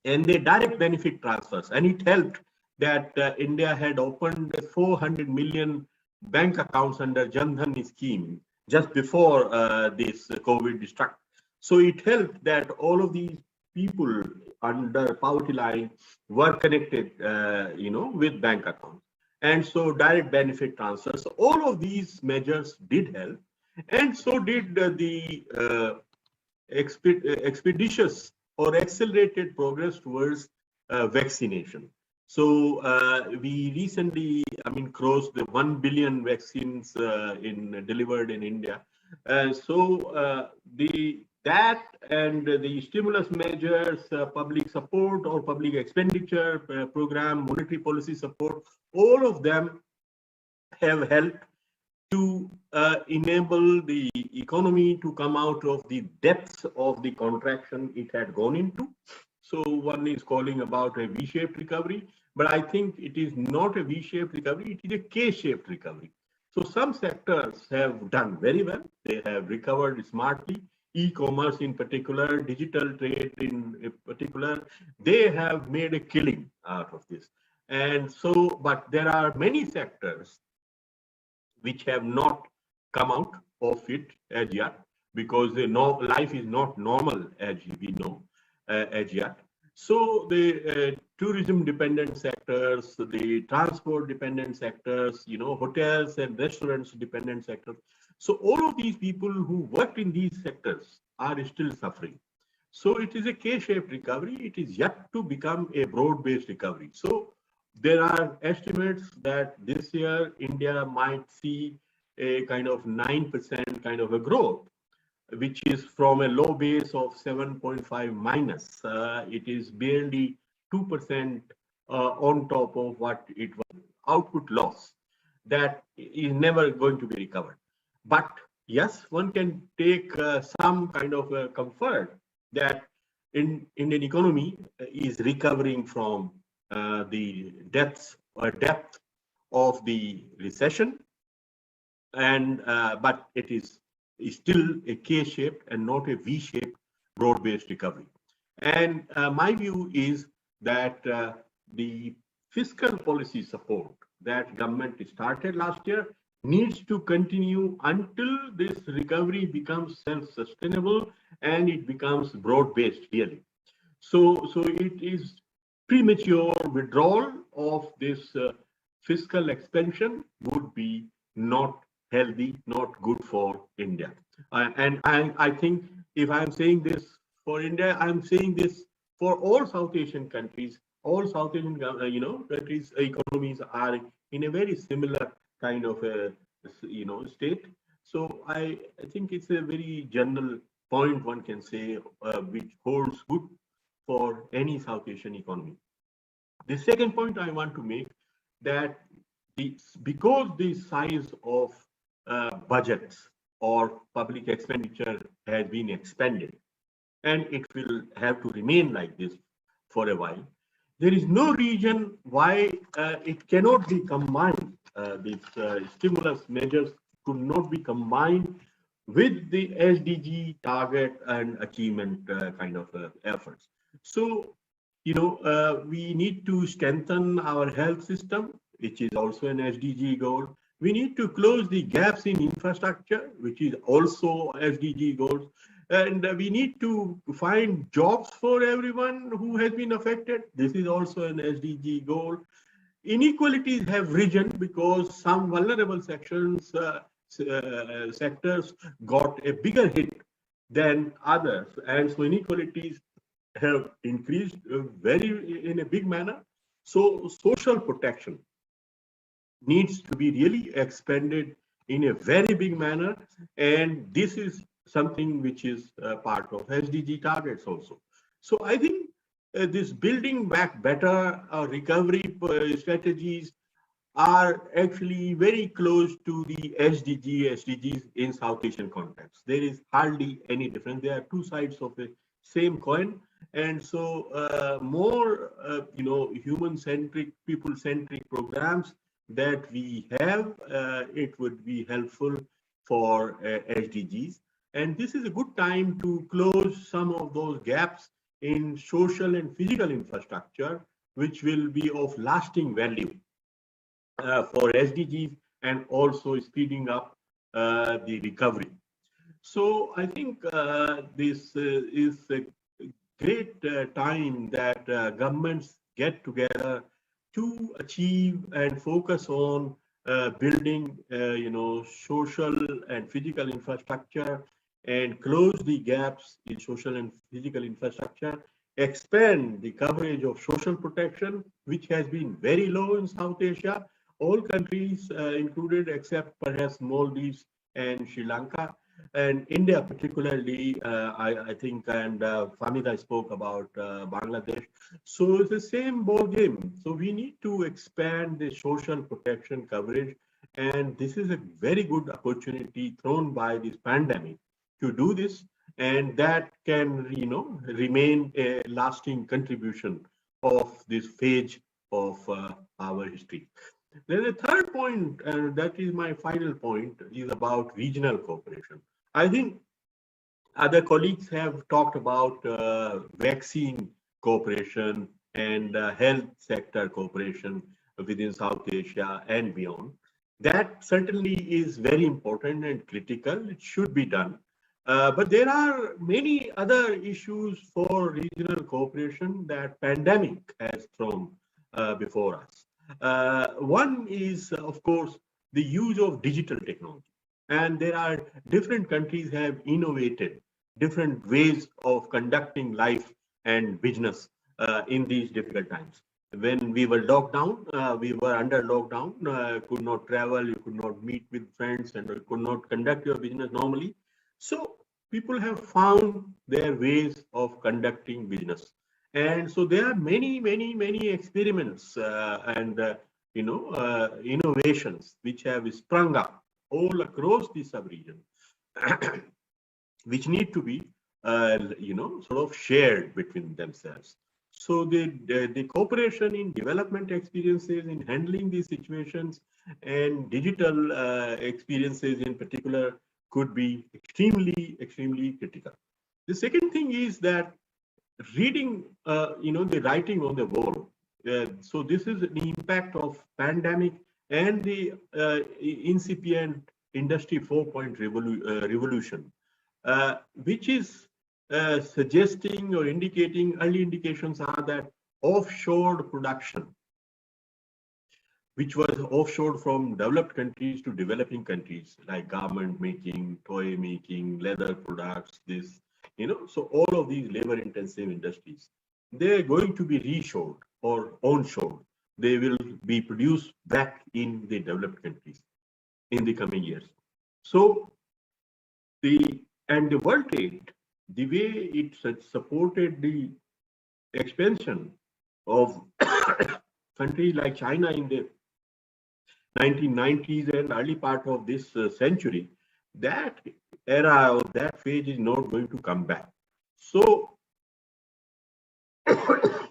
and the direct benefit transfers. And it helped that India had opened 400 million bank accounts under Jan Dhan scheme just before this COVID struck. So it helped that all of these people under poverty line were connected, with bank accounts. And so direct benefit transfers. So all of these measures did help. And so did the expeditious or accelerated progress towards vaccination. So we recently, crossed the 1 billion vaccines delivered in India. That and the stimulus measures, public support or public expenditure program, monetary policy support, all of them have helped to enable the economy to come out of the depths of the contraction it had gone into. So one is calling about a V-shaped recovery, but I think it is not a V-shaped recovery, it is a K-shaped recovery. So some sectors have done very well. They have recovered smartly. E-commerce in particular, digital trade in particular, they have made a killing out of this. And so, but there are many sectors which have not come out of it as yet, because life is not normal as we know as yet. So the tourism dependent sectors, the transport dependent sectors, hotels and restaurants dependent sectors. So all of these people who worked in these sectors are still suffering. So it is a K-shaped recovery. It is yet to become a broad-based recovery. So there are estimates that this year India might see a kind of 9% kind of a growth, which is from a low base of 7.5 minus. It is barely 2% on top of what it was. Output loss that is never going to be recovered. But yes, one can take some kind of a comfort that in Indian economy is recovering from the depth of the recession, and but it is still a K-shaped and not a V-shaped broad-based recovery. And my view is that the fiscal policy support that government started last year needs to continue until this recovery becomes self-sustainable and it becomes broad-based really. So it is premature withdrawal of this fiscal expansion would be not healthy, not good for India. And I think if I'm saying this for India, I'm saying this for all South Asian countries. All South Asian, countries' economies are in a very similar kind of a, state. So I think it's a very general point one can say, which holds good for any South Asian economy. The second point I want to make that because the size of budgets or public expenditure has been expanded and it will have to remain like this for a while, there is no reason why it cannot be combined. These stimulus measures could not be combined with the SDG target and achievement kind of efforts. So, we need to strengthen our health system, which is also an SDG goal. We need to close the gaps in infrastructure, which is also SDG goals. And we need to find jobs for everyone who has been affected. This is also an SDG goal. Inequalities have risen because some vulnerable sectors got a bigger hit than others. And so inequalities have increased in a big manner. So social protection needs to be really expanded in a very big manner. And this is something which is part of SDG targets also. So I think this building back better recovery strategies are actually very close to the SDGs in South Asian context. There is hardly any difference. There are two sides of the same coin. And so more, human-centric, people-centric programs that we have, it would be helpful for SDGs. And this is a good time to close some of those gaps in social and physical infrastructure, which will be of lasting value for SDGs and also speeding up the recovery. So I think this is a great time that governments get together to achieve and focus on building, social and physical infrastructure and close the gaps in social and physical infrastructure, expand the coverage of social protection, which has been very low in South Asia, all countries included except perhaps Maldives and Sri Lanka. And India particularly, I think, and Famida spoke about Bangladesh. So it's the same ball game. So we need to expand the social protection coverage. And this is a very good opportunity thrown by this pandemic to do this. And that can, remain a lasting contribution of this phase of our history. Then the third point, and that is my final point, is about regional cooperation. I think other colleagues have talked about vaccine cooperation and health sector cooperation within South Asia and beyond. That certainly is very important and critical. It should be done. But there are many other issues for regional cooperation that pandemic has thrown before us. One is, of course, the use of digital technology. And there are different countries have innovated different ways of conducting life and business in these difficult times. When we were locked down, we were under lockdown, could not travel, you could not meet with friends, and you could not conduct your business normally. So people have found their ways of conducting business. And so there are many experiments and innovations which have sprung up all across the sub-region, which need to be sort of shared between themselves. So the cooperation in development experiences in handling these situations and digital experiences in particular could be extremely critical. The second thing is that reading, the writing on the wall. So this is the impact of pandemic and the incipient Industry 4.0 revolution, which is suggesting or indicating, early indications are that offshore production, which was offshored from developed countries to developing countries, like garment making, toy making, leather products, this, so all of these labor intensive industries, they're going to be reshored or onshore. They will be produced back in the developed countries in the coming years. So the world trade, the way it supported the expansion of countries like China in the 1990s and early part of this century, that era or that phase is not going to come back. So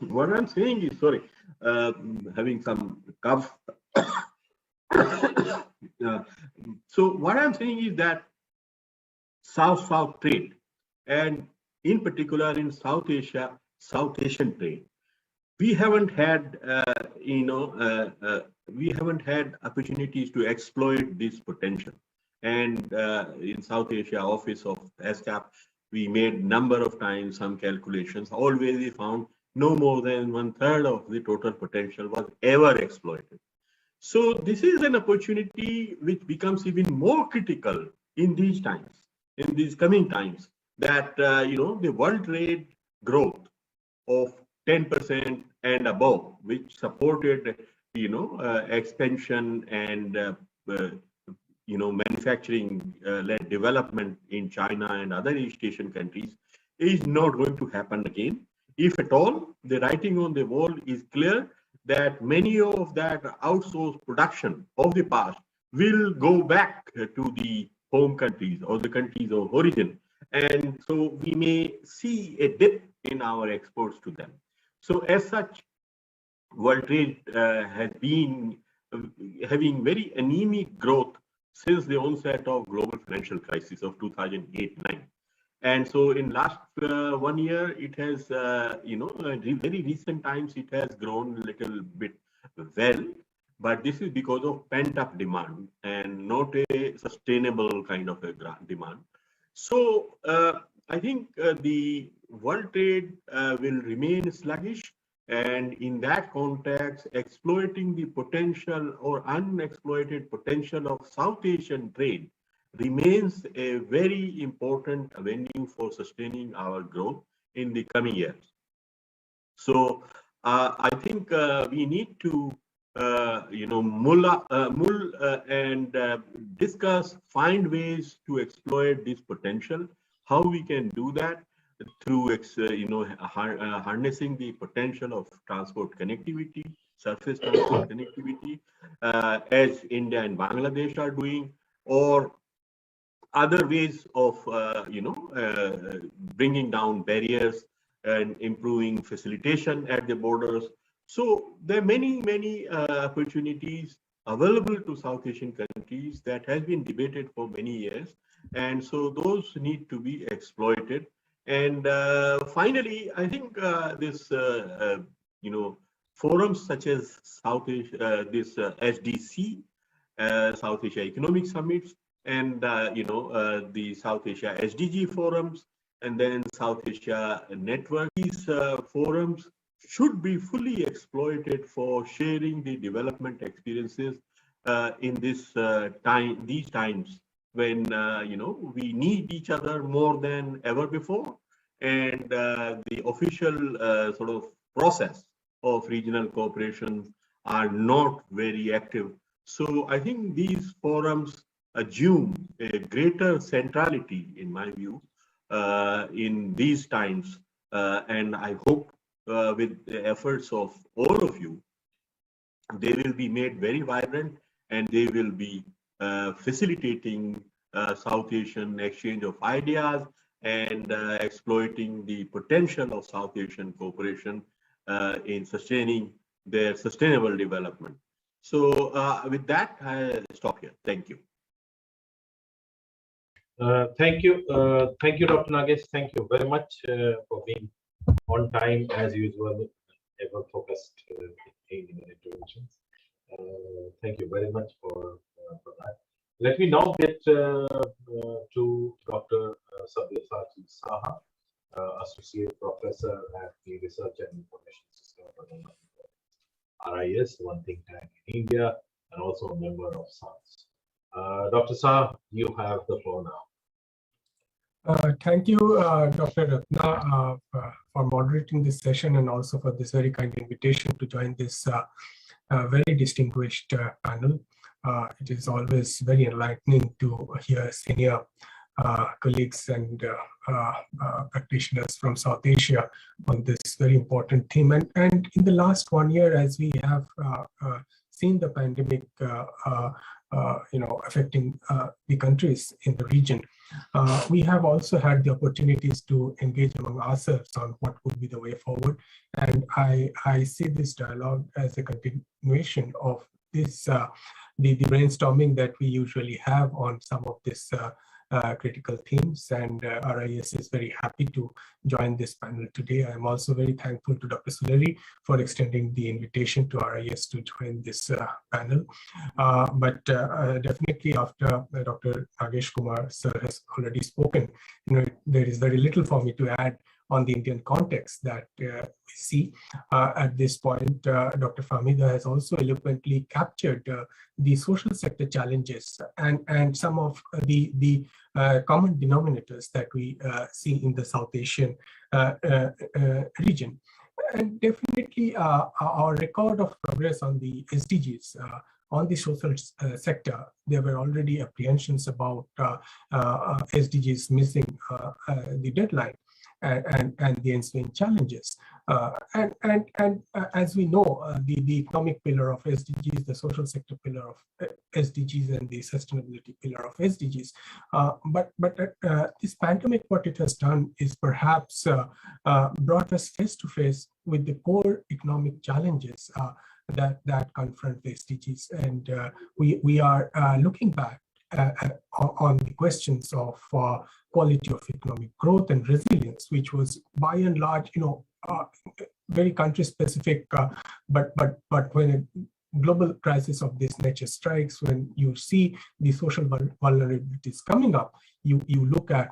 what I'm saying is, sorry, having some cough. So what I'm saying is that South-South trade, and in particular in South Asia, South Asian trade, we haven't had, we haven't had opportunities to exploit this potential. And in South Asia office of SCAP, we made number of times some calculations. Always we found no more than 1/3 of the total potential was ever exploited. So this is an opportunity which becomes even more critical in these times, in these coming times, that the world trade growth of 10% and above, which supported expansion and manufacturing led development in China and other East Asian countries, is not going to happen again. If at all, the writing on the wall is clear that many of that outsourced production of the past will go back to the home countries or the countries of origin. And so we may see a dip in our exports to them. So as such, world trade has been having very anemic growth since the onset of global financial crisis of 2008-9. And so in last 1 year, it has, very recent times, it has grown a little bit well, but this is because of pent up demand and not a sustainable kind of a demand. So I think the world trade will remain sluggish, and in that context, exploiting the potential or unexploited potential of South Asian trade remains a very important avenue for sustaining our growth in the coming years. So I think we need to mull and discuss, find ways to exploit this potential. How we can do that through harnessing the potential of transport connectivity, surface transport connectivity, as India and Bangladesh are doing, or other ways of bringing down barriers and improving facilitation at the borders. So there are many opportunities available to South Asian countries that has been debated for many years, and so those need to be exploited. And finally, I think this forums such as South Asia, this SDC, South Asia Economic Summits, and the South Asia SDG forums, and then South Asia Network. These forums should be fully exploited for sharing the development experiences in this these times when we need each other more than ever before, and the official sort of process of regional cooperation are not very active. So I think these forums assume a greater centrality, in my view, in these times, and I hope with the efforts of all of you, they will be made very vibrant, and they will be facilitating South Asian exchange of ideas and exploiting the potential of South Asian cooperation in sustaining their sustainable development. So with that, I stop here. Thank you. Thank you, Dr. Nagesh. Thank you very much for being on time as usual, ever focused in your interventions. Thank you very much for that. Let me now get to Dr. Sabyasachi Saha, Associate Professor at the Research and Information System RIS, one think tank in India, and also a member of SARS. Dr. Saha, you have the floor now. Thank you, Dr. Ratna, for moderating this session and also for this very kind invitation to join this very distinguished panel. It is always very enlightening to hear senior colleagues and practitioners from South Asia on this very important theme. And in the last 1 year, as we have seen the pandemic affecting the countries in the region, we have also had the opportunities to engage among ourselves on what would be the way forward. And I see this dialogue as a continuation of this the brainstorming that we usually have on some of this critical themes, and RIS is very happy to join this panel today. I'm also very thankful to Dr. Suleri for extending the invitation to RIS to join this panel. But definitely after Dr. Nagesh Kumar sir has already spoken, there is very little for me to add on the Indian context that we see at this point. Dr. Fahmida has also eloquently captured the social sector challenges and some of the common denominators that we see in the South Asian region. And definitely our record of progress on the SDGs, on the social sector, there were already apprehensions about SDGs missing the deadline and the ensuing challenges. And as we know, the economic pillar of SDGs, the social sector pillar of SDGs, and the sustainability pillar of SDGs. But this pandemic, what it has done is perhaps brought us face to face with the core economic challenges that confront the SDGs. And we are looking back on the questions of quality of economic growth and resilience, which was by and large, very country specific. But when a global crisis of this nature strikes, when you see the social vulnerabilities coming up, you look at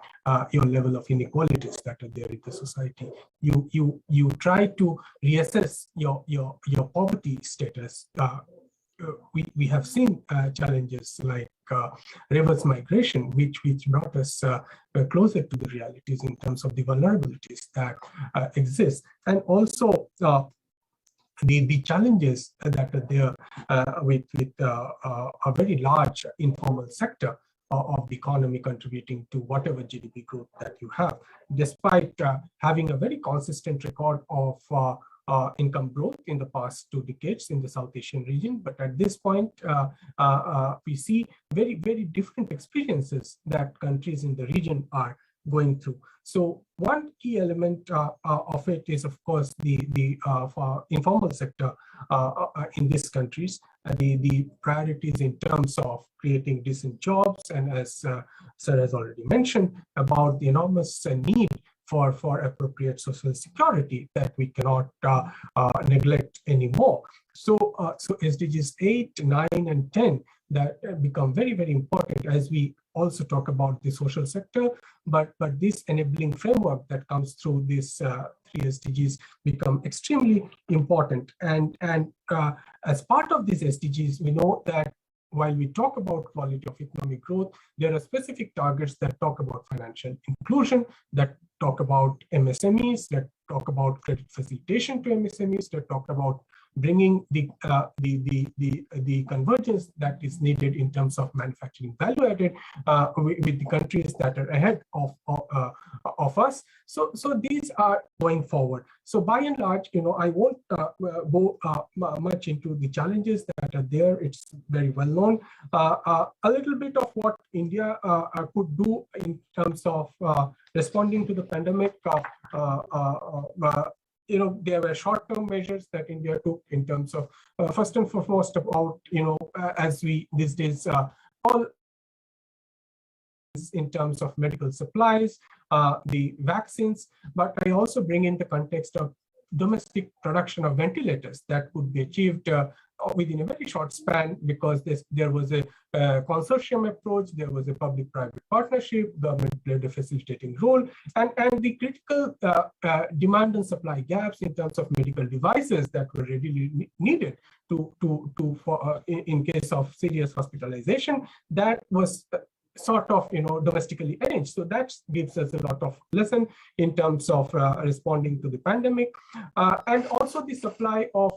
your level of inequalities that are there in the society. You try to reassess your poverty status. We have seen challenges like reverse migration, which brought us closer to the realities in terms of the vulnerabilities that exist, and also the challenges that are there with a very large informal sector of the economy contributing to whatever GDP growth that you have, despite having a very consistent record of income growth in the past 2 decades in the South Asian region. But at this point, we see very, very different experiences that countries in the region are going through. So one key element of it is, of course, the informal sector in these countries, the priorities in terms of creating decent jobs, and as Sir has already mentioned, about the enormous need for appropriate social security that we cannot neglect anymore. So SDGs 8, 9, and 10 that become very, very important as we also talk about the social sector, but this enabling framework that comes through these 3 SDGs become extremely important. And as part of these SDGs, we know that while we talk about quality of economic growth, there are specific targets that talk about financial inclusion, that talk about MSMEs, that talk about credit facilitation to MSMEs, that talk about bringing the convergence that is needed in terms of manufacturing value added with the countries that are ahead of us. So these are going forward. So by and large, I won't go much into the challenges that are there. It's very well known. A little bit of what India could do in terms of responding to the pandemic. There were short-term measures that India took in terms of, first and foremost, about, as we these days, all in terms of medical supplies, the vaccines, but I also bring in the context of domestic production of ventilators that could be achieved within a very short span, because there was a consortium approach, there was a public-private partnership, government played a facilitating role, and the critical demand and supply gaps in terms of medical devices that were readily needed in case of serious hospitalization, that was sort of domestically arranged. So that gives us a lot of lesson in terms of responding to the pandemic, and also the supply of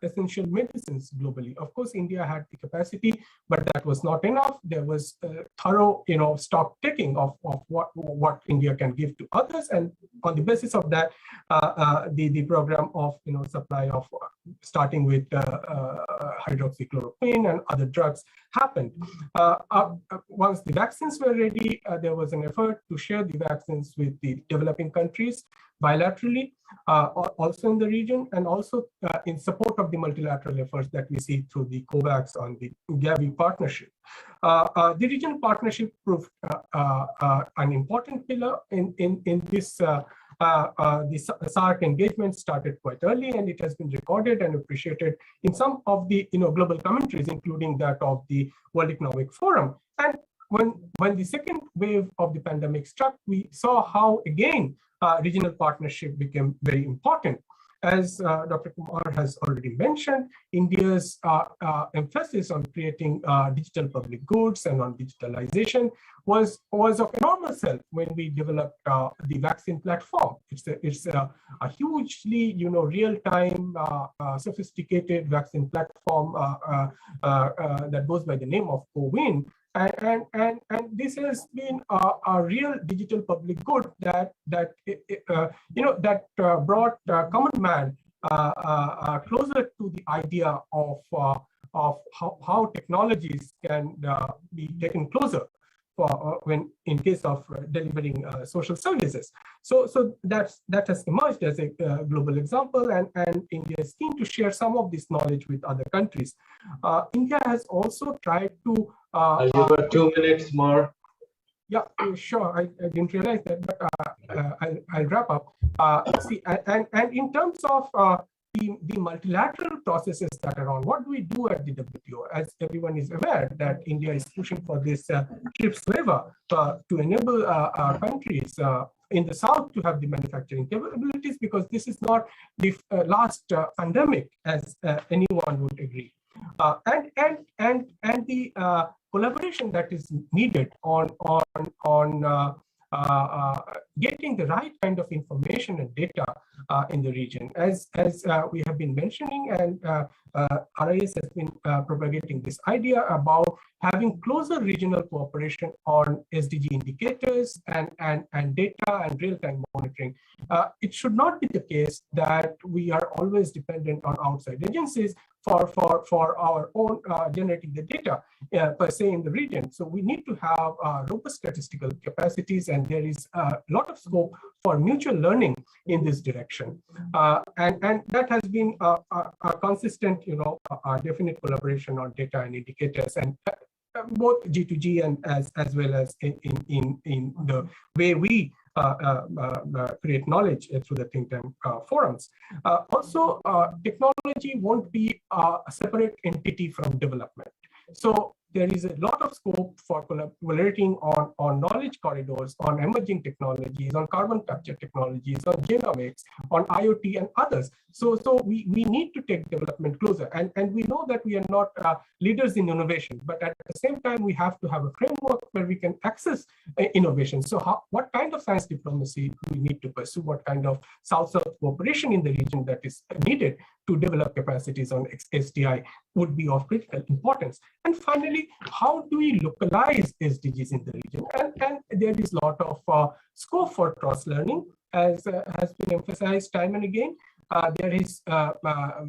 essential medicines globally. Of course, India had the capacity, but that was not enough. There was thorough stock taking of what India can give to others, and on the basis of that, the program of supply of starting with hydroxychloroquine and other drugs happened. Once the vaccines were ready, there was an effort to share the vaccines with the developing countries bilaterally, also in the region, and also in support of the multilateral efforts that we see through the COVAX on the Gavi partnership. The regional partnership proved an important pillar in this. The SAARC engagement started quite early, and it has been recorded and appreciated in some of the global commentaries, including that of the World Economic Forum. And when the second wave of the pandemic struck, we saw how again regional partnership became very important. As Dr. Kumar has already mentioned, India's emphasis on creating digital public goods and on digitalization was of enormous help when we developed the vaccine platform. It's a hugely real-time, sophisticated vaccine platform that goes by the name of CoWIN. And this has been a real digital public good that brought common man closer to the idea of how technologies can be taken closer when in case of delivering social services. So that has emerged as a global example, and India is keen to share some of this knowledge with other countries. India has also tried to you got 2 minutes more. Yeah, sure. I didn't realize that, but I'll wrap up. See, and in terms of the multilateral processes that are on, what do we do at the WTO? As everyone is aware, that India is pushing for this TRIPS waiver to enable countries in the South to have the manufacturing capabilities, because this is not the last pandemic, as anyone would agree. And the collaboration that is needed on getting the right kind of information and data in the region, as we have been mentioning, and RIS has been propagating this idea about having closer regional cooperation on SDG indicators and data and real-time monitoring. It should not be the case that we are always dependent on outside agencies for our own generating the data per se in the region. So we need to have robust statistical capacities, and there is a lot of scope for mutual learning in this direction. And that has been a consistent, definite collaboration on data and indicators, and both G2G and as well as in the way we create knowledge through the think tank forums. Also, technology won't be a separate entity from development. So there is a lot of scope for collaborating on knowledge corridors, on emerging technologies, on carbon capture technologies, on genomics, on IoT and others. So we need to take development closer. And we know that we are not leaders in innovation, but at the same time, we have to have a framework where we can access innovation. So what kind of science diplomacy do we need to pursue? What kind of South-South cooperation in the region that is needed to develop capacities on SDI would be of critical importance. And finally, how do we localize SDGs in the region? And there is a lot of scope for cross-learning, as has been emphasized time and again. There is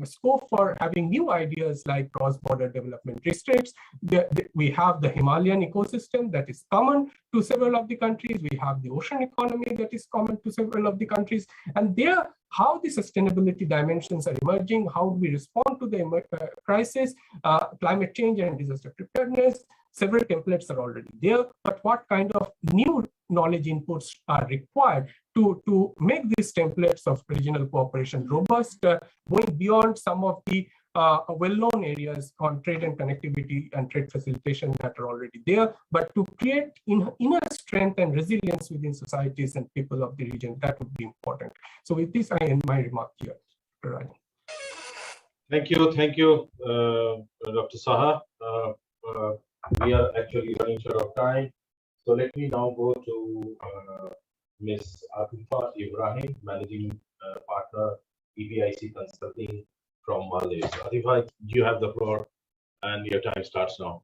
scope for having new ideas like cross-border development districts. We have the Himalayan ecosystem that is common to several of the countries. We have the ocean economy that is common to several of the countries. And there, how the sustainability dimensions are emerging, how we respond to the crisis, climate change and disaster preparedness. Several templates are already there, but what kind of new knowledge inputs are required to make these templates of regional cooperation robust, going beyond some of the well-known areas on trade and connectivity and trade facilitation that are already there, but to create inner strength and resilience within societies and people of the region, that would be important. So with this, I end my remark here. Thank you, Dr. Saha. We are actually running short of time. So let me now go to Ms. Atifa Ibrahim, Managing Partner, EBIC Consulting from Maldives. Atifa, you have the floor and your time starts now.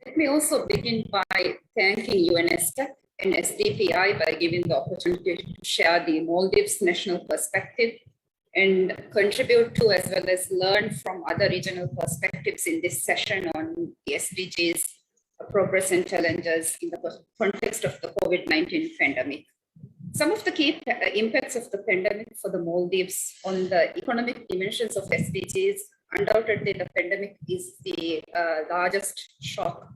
Let me also begin by thanking UNSTEC and SDPI by giving the opportunity to share the Maldives national perspective and contribute to as well as learn from other regional perspectives in this session on the SDGs, progress and challenges in the context of the COVID-19 pandemic. Some of the key impacts of the pandemic for the Maldives on the economic dimensions of SDGs, undoubtedly the pandemic is the largest shock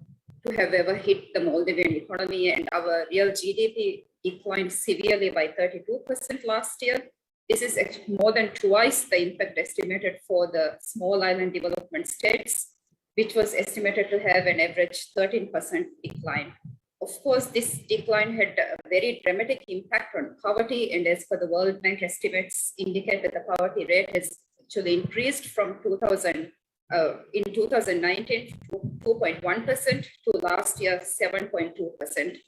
to have ever hit the Maldivian economy, and our real GDP declined severely by 32% last year. This is more than twice the impact estimated for the small island development states, which was estimated to have an average 13% decline. Of course, this decline had a very dramatic impact on poverty, and as per the World Bank estimates indicate that the poverty rate has actually increased from 2019 to 2.1% to last year 7.2%.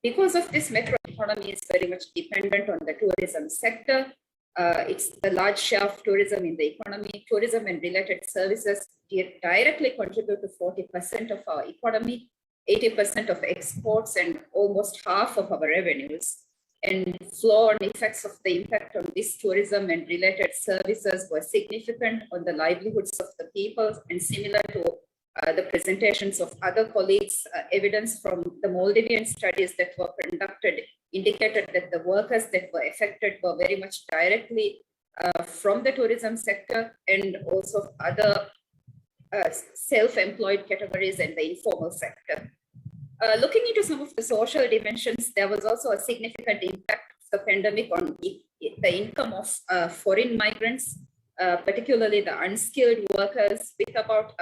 Because of this, metro economy is very much dependent on the tourism sector. It's the large share of tourism in the economy. Tourism and related services directly contribute to 40% of our economy, 80% of exports, and almost half of our revenues. And flow-on effects of the impact on this tourism and related services were significant on the livelihoods of the people, and similar to the presentations of other colleagues, evidence from the Maldivian studies that were conducted indicated that the workers that were affected were very much directly from the tourism sector and also other self-employed categories and the informal sector. Looking into some of the social dimensions, there was also a significant impact of the pandemic on the income of foreign migrants, particularly the unskilled workers, with about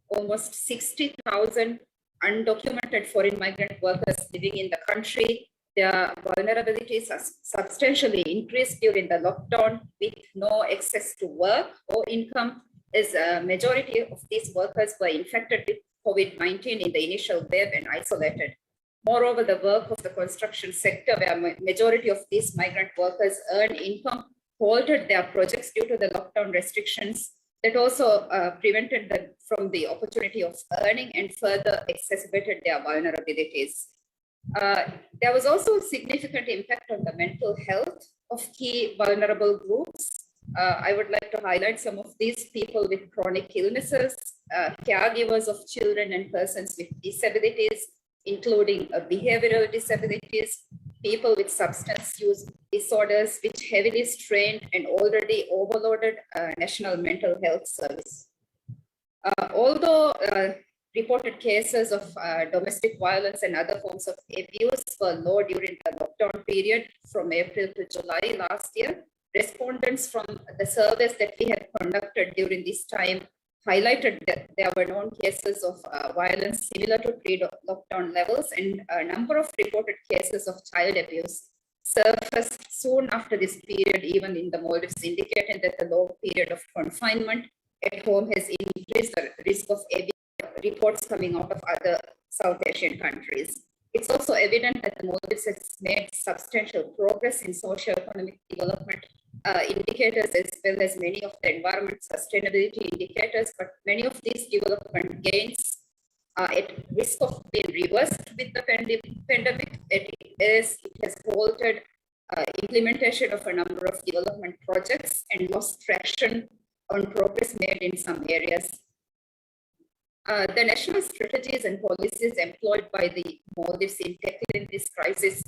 almost 60,000 undocumented foreign migrant workers living in the country. Their vulnerabilities are substantially increased during the lockdown with no access to work or income, as a majority of these workers were infected with COVID-19 in the initial wave and isolated. Moreover, the work of the construction sector, where majority of these migrant workers earn income, halted their projects due to the lockdown restrictions that also prevented them from the opportunity of earning and further exacerbated their vulnerabilities. There was also a significant impact on the mental health of key vulnerable groups. I would like to highlight some of these: people with chronic illnesses, caregivers of children and persons with disabilities, including behavioral disabilities, people with substance use disorders, which heavily strained and already overloaded National Mental Health Service. Although reported cases of domestic violence and other forms of abuse were low during the lockdown period from April to July last year, respondents from the surveys that we had conducted during this time highlighted that there were known cases of violence similar to pre-lockdown levels, and a number of reported cases of child abuse surfaced soon after this period, even in the Maldives, indicating that the long period of confinement at home has increased the risk of abuse. Reports coming out of other South Asian countries. It's also evident that the Maldives has made substantial progress in socio-economic development indicators, as well as many of the environment sustainability indicators, but many of these development gains are at risk of being reversed with the pandemic. It has halted implementation of a number of development projects and lost traction on progress made in some areas. The national strategies and policies employed by the Maldives in tackling this crisis,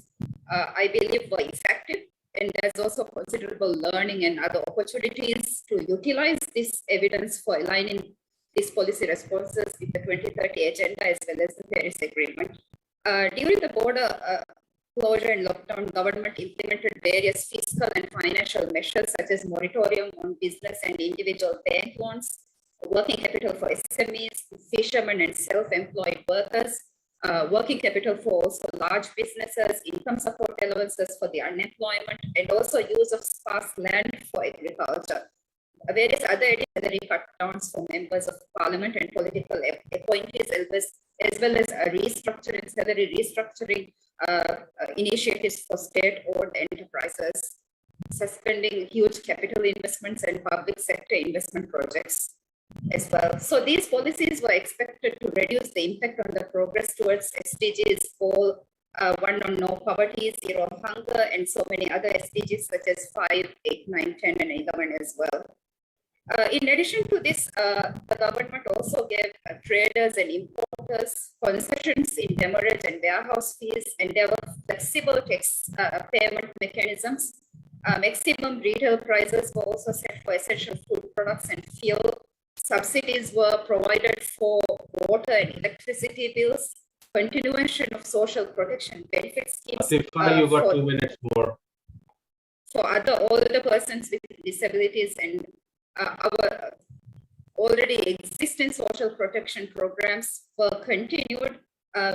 I believe, were effective, and there's also considerable learning and other opportunities to utilize this evidence for aligning these policy responses with the 2030 agenda as well as the Paris Agreement. During the border closure and lockdown, government implemented various fiscal and financial measures such as moratorium on business and individual bank loans, working capital for SMEs, fishermen and self-employed workers, working capital for also large businesses, income support allowances for the unemployment, and also use of sparse land for agriculture. Various other salary cut downs for members of parliament and political appointees, as well as salary restructuring initiatives for state-owned enterprises, suspending huge capital investments and public sector investment projects as well. So these policies were expected to reduce the impact on the progress towards SDGs goal 1 on no poverty, 0 hunger, and so many other SDGs such as 5, 8, 9, 10, and 11 as well. In addition to this, the government also gave traders and importers concessions in demurrage and warehouse fees, and there were flexible tax payment mechanisms. Maximum retail prices were also set for essential food products and fuel. Subsidies were provided for water and electricity bills. Continuation of social protection benefit schemes. You got 2 minutes more. For other older persons with disabilities, and our already existing social protection programs were continued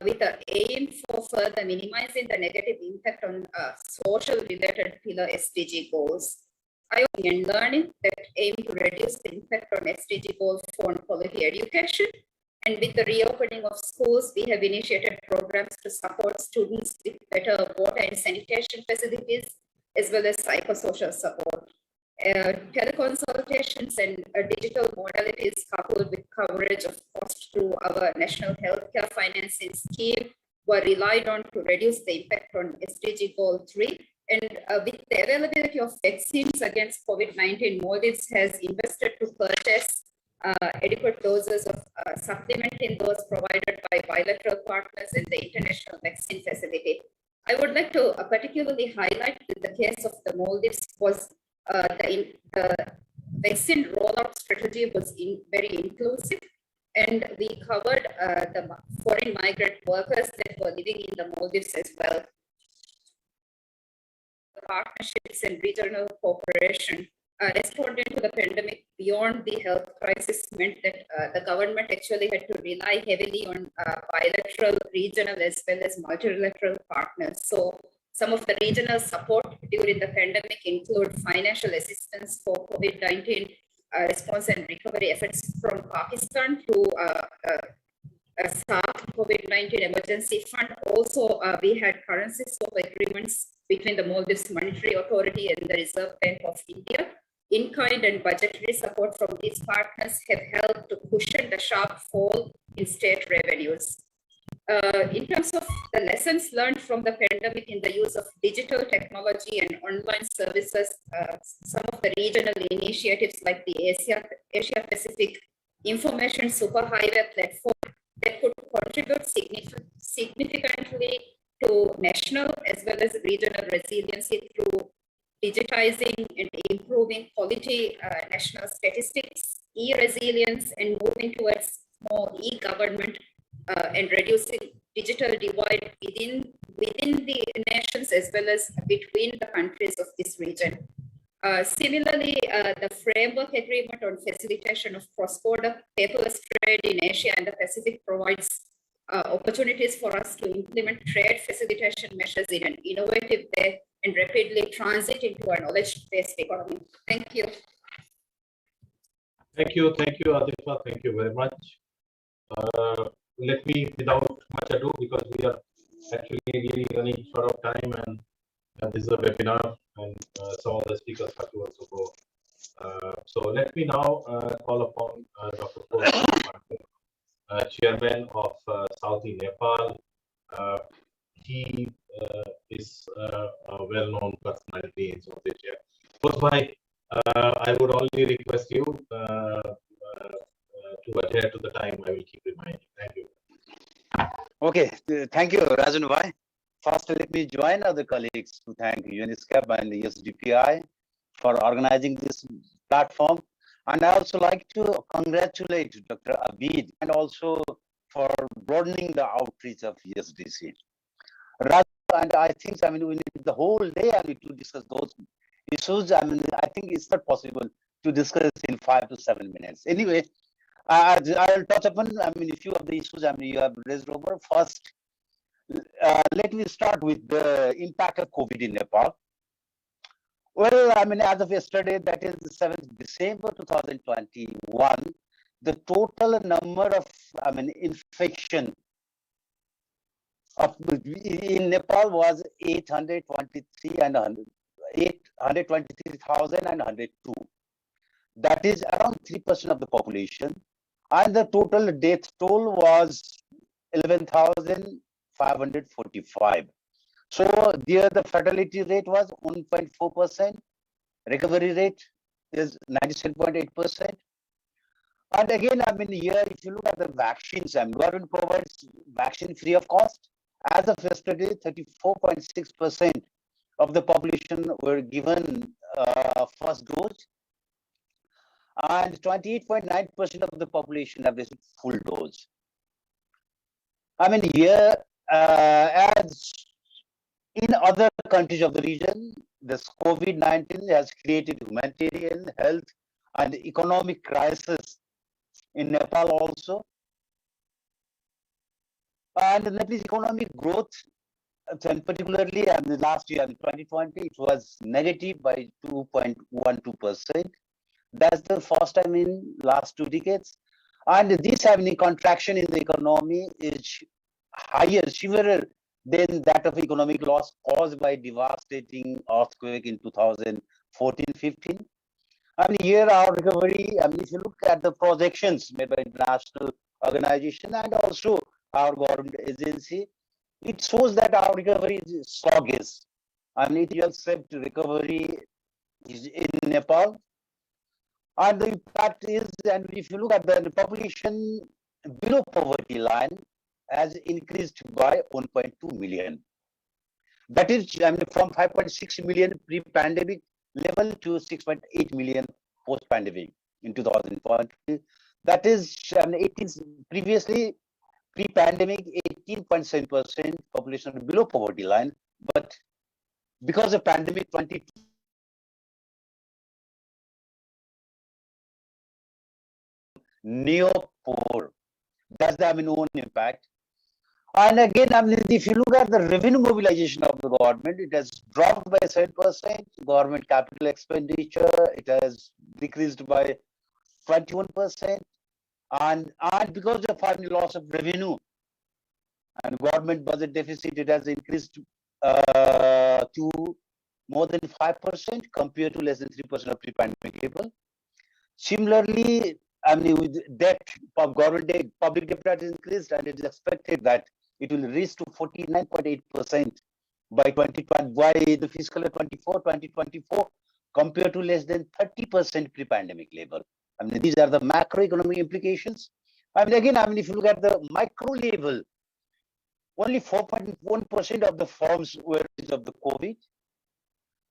with the aim for further minimizing the negative impact on social related pillar SDG goals. And learning that aim to reduce the impact on SDG goals for quality education. And with the reopening of schools, we have initiated programs to support students with better water and sanitation facilities, as well as psychosocial support. Teleconsultations and digital modalities coupled with coverage of cost through our National Healthcare Financing Scheme were relied on to reduce the impact on SDG Goal 3. And with the availability of vaccines against COVID-19, Maldives has invested to purchase adequate doses of supplementing those provided by bilateral partners in the International Vaccine Facility. I would like to particularly highlight that the case of the Maldives was the vaccine rollout strategy was very inclusive, and we covered the foreign migrant workers that were living in the Maldives as well. Partnerships and regional cooperation responding to the pandemic beyond the health crisis meant that the government actually had to rely heavily on bilateral, regional, as well as multilateral partners. So some of the regional support during the pandemic include financial assistance for COVID-19 response and recovery efforts from Pakistan to SARC COVID-19 emergency fund. Also, we had currency swap agreements between the Maldives Monetary Authority and the Reserve Bank of India. In-kind and budgetary support from these partners have helped to cushion the sharp fall in state revenues. In terms of the lessons learned from the pandemic in the use of digital technology and online services, some of the regional initiatives like the Asia Pacific Information Superhighway platform that could contribute significantly to national as well as regional resiliency through digitizing and improving quality national statistics, e-resilience, and moving towards more e-government and reducing digital divide within the nations as well as between the countries of this region. Similarly, the framework agreement on facilitation of cross-border paperless trade in Asia and the Pacific provides opportunities for us to implement trade facilitation measures in an innovative way and rapidly transit into a knowledge-based economy. Thank you. Thank you, Adifa. Thank you very much. Let me, without much ado, because we are actually really running short of time, and this is a webinar, and some of the speakers have to also go. So let me now call upon Dr. Corbett, Chairman of Southern Nepal. He is a well-known personality in South Asia. First, I would only request you to adhere to the time. I will keep reminding. Thank you. Okay, thank you, Rajan Bhai. First, let me join other colleagues to thank UNISCAP and the SDPI for organizing this platform. And I also like to congratulate Dr. Abid and also for broadening the outreach of ESDC. Rajan and I think, I mean, we need the whole day, I mean, to discuss those issues. I mean, I think it's not possible to discuss in 5 to 7 minutes. Anyway, I'll touch upon, I mean, a few of the issues, I mean, you have raised over. First, let me start with the impact of COVID in Nepal. Well, I mean, as of yesterday, that is the 7th December 2021, the total number of, I mean, infection in Nepal was 823,102. That is around 3% of the population. And the total death toll was 11,545. So there the fatality rate was 1.4%. Recovery rate is 97.8%. And again, I mean, here, if you look at the vaccines, I mean, government provides vaccine free of cost. As of yesterday, 34.6% of the population were given first dose, and 28.9% of the population have received full dose. I mean, here, as in other countries of the region, this COVID-19 has created humanitarian, health, and economic crisis in Nepal also. And Nepal's economic growth, and particularly in the last year, in 2020, it was negative by 2.12%. That's the first time in last 2 decades. And this having contraction in the economy is higher, severer than that of economic loss caused by devastating earthquake in 2014-15. I mean, here our recovery, I mean, if you look at the projections made by international organization and also our government agency, it shows that our recovery is sluggish. I mean, it just said recovery is in Nepal. And the impact is, and if you look at the population below poverty line, has increased by 1.2 million. That is, I mean, from 5.6 million pre-pandemic level to 6.8 million post-pandemic in 2020. That is, I mean, previously pre-pandemic 18.7% population below poverty line, but because of pandemic 20 neo-poor. That's the, I mean, own impact. And again, I mean, if you look at the revenue mobilization of the government, it has dropped by 7%. Government capital expenditure, it has decreased by 21%. And because of loss of revenue and government budget deficit, it has increased to more than 5% compared to less than 3% of pre-pandemic level. Similarly, I mean, with debt, government debt, public debt has increased, and it is expected that it will reach to 49.8% by the fiscal year 2024, compared to less than 30% pre-pandemic level. I mean, these are the macroeconomic implications. I mean, again, I mean, if you look at the micro level, only 4.1% of the firms were of the COVID.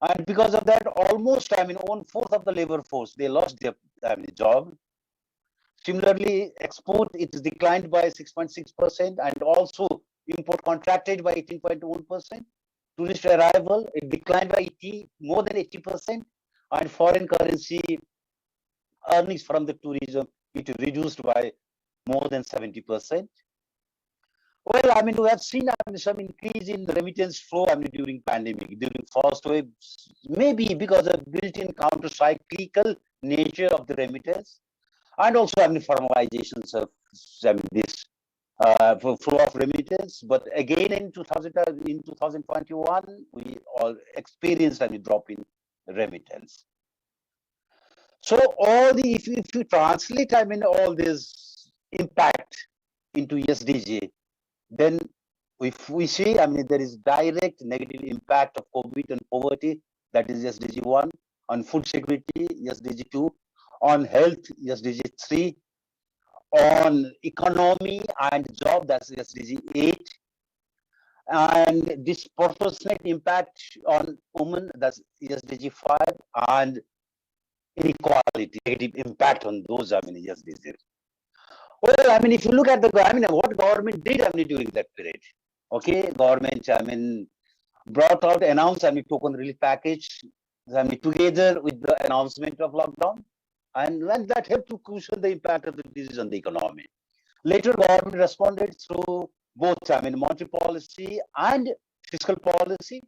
And because of that, almost, I mean, 1/4 of the labor force, they lost their job. Similarly, export, it is declined by 6.6%, and also import contracted by 18.1%. Tourist arrival, it declined by more than 80%, and foreign currency earnings from the tourism, it reduced by more than 70%. Well, I mean, we have seen some increase in the remittance flow during pandemic, during first wave, maybe because of built-in counter-cyclical nature of the remittance, and also formalizations of this flow of remittance. But again, in 2021, we all experienced a drop in remittance. So all the, if you translate, all this impact into SDG, then if we see, there is direct negative impact of COVID and poverty, that is SDG 1, on food security, SDG 2, on health, SDG 3, on economy and job, that's SDG 8, and disproportionate impact on women, that's SDG 5, and inequality, negative impact on those, SDGs. Well, if you look at the, what government did, during that period, okay, government, brought out, announced, token relief package, together with the announcement of lockdown, and that helped to cushion the impact of the disease on the economy. Later, government responded through both, monetary policy and fiscal policy.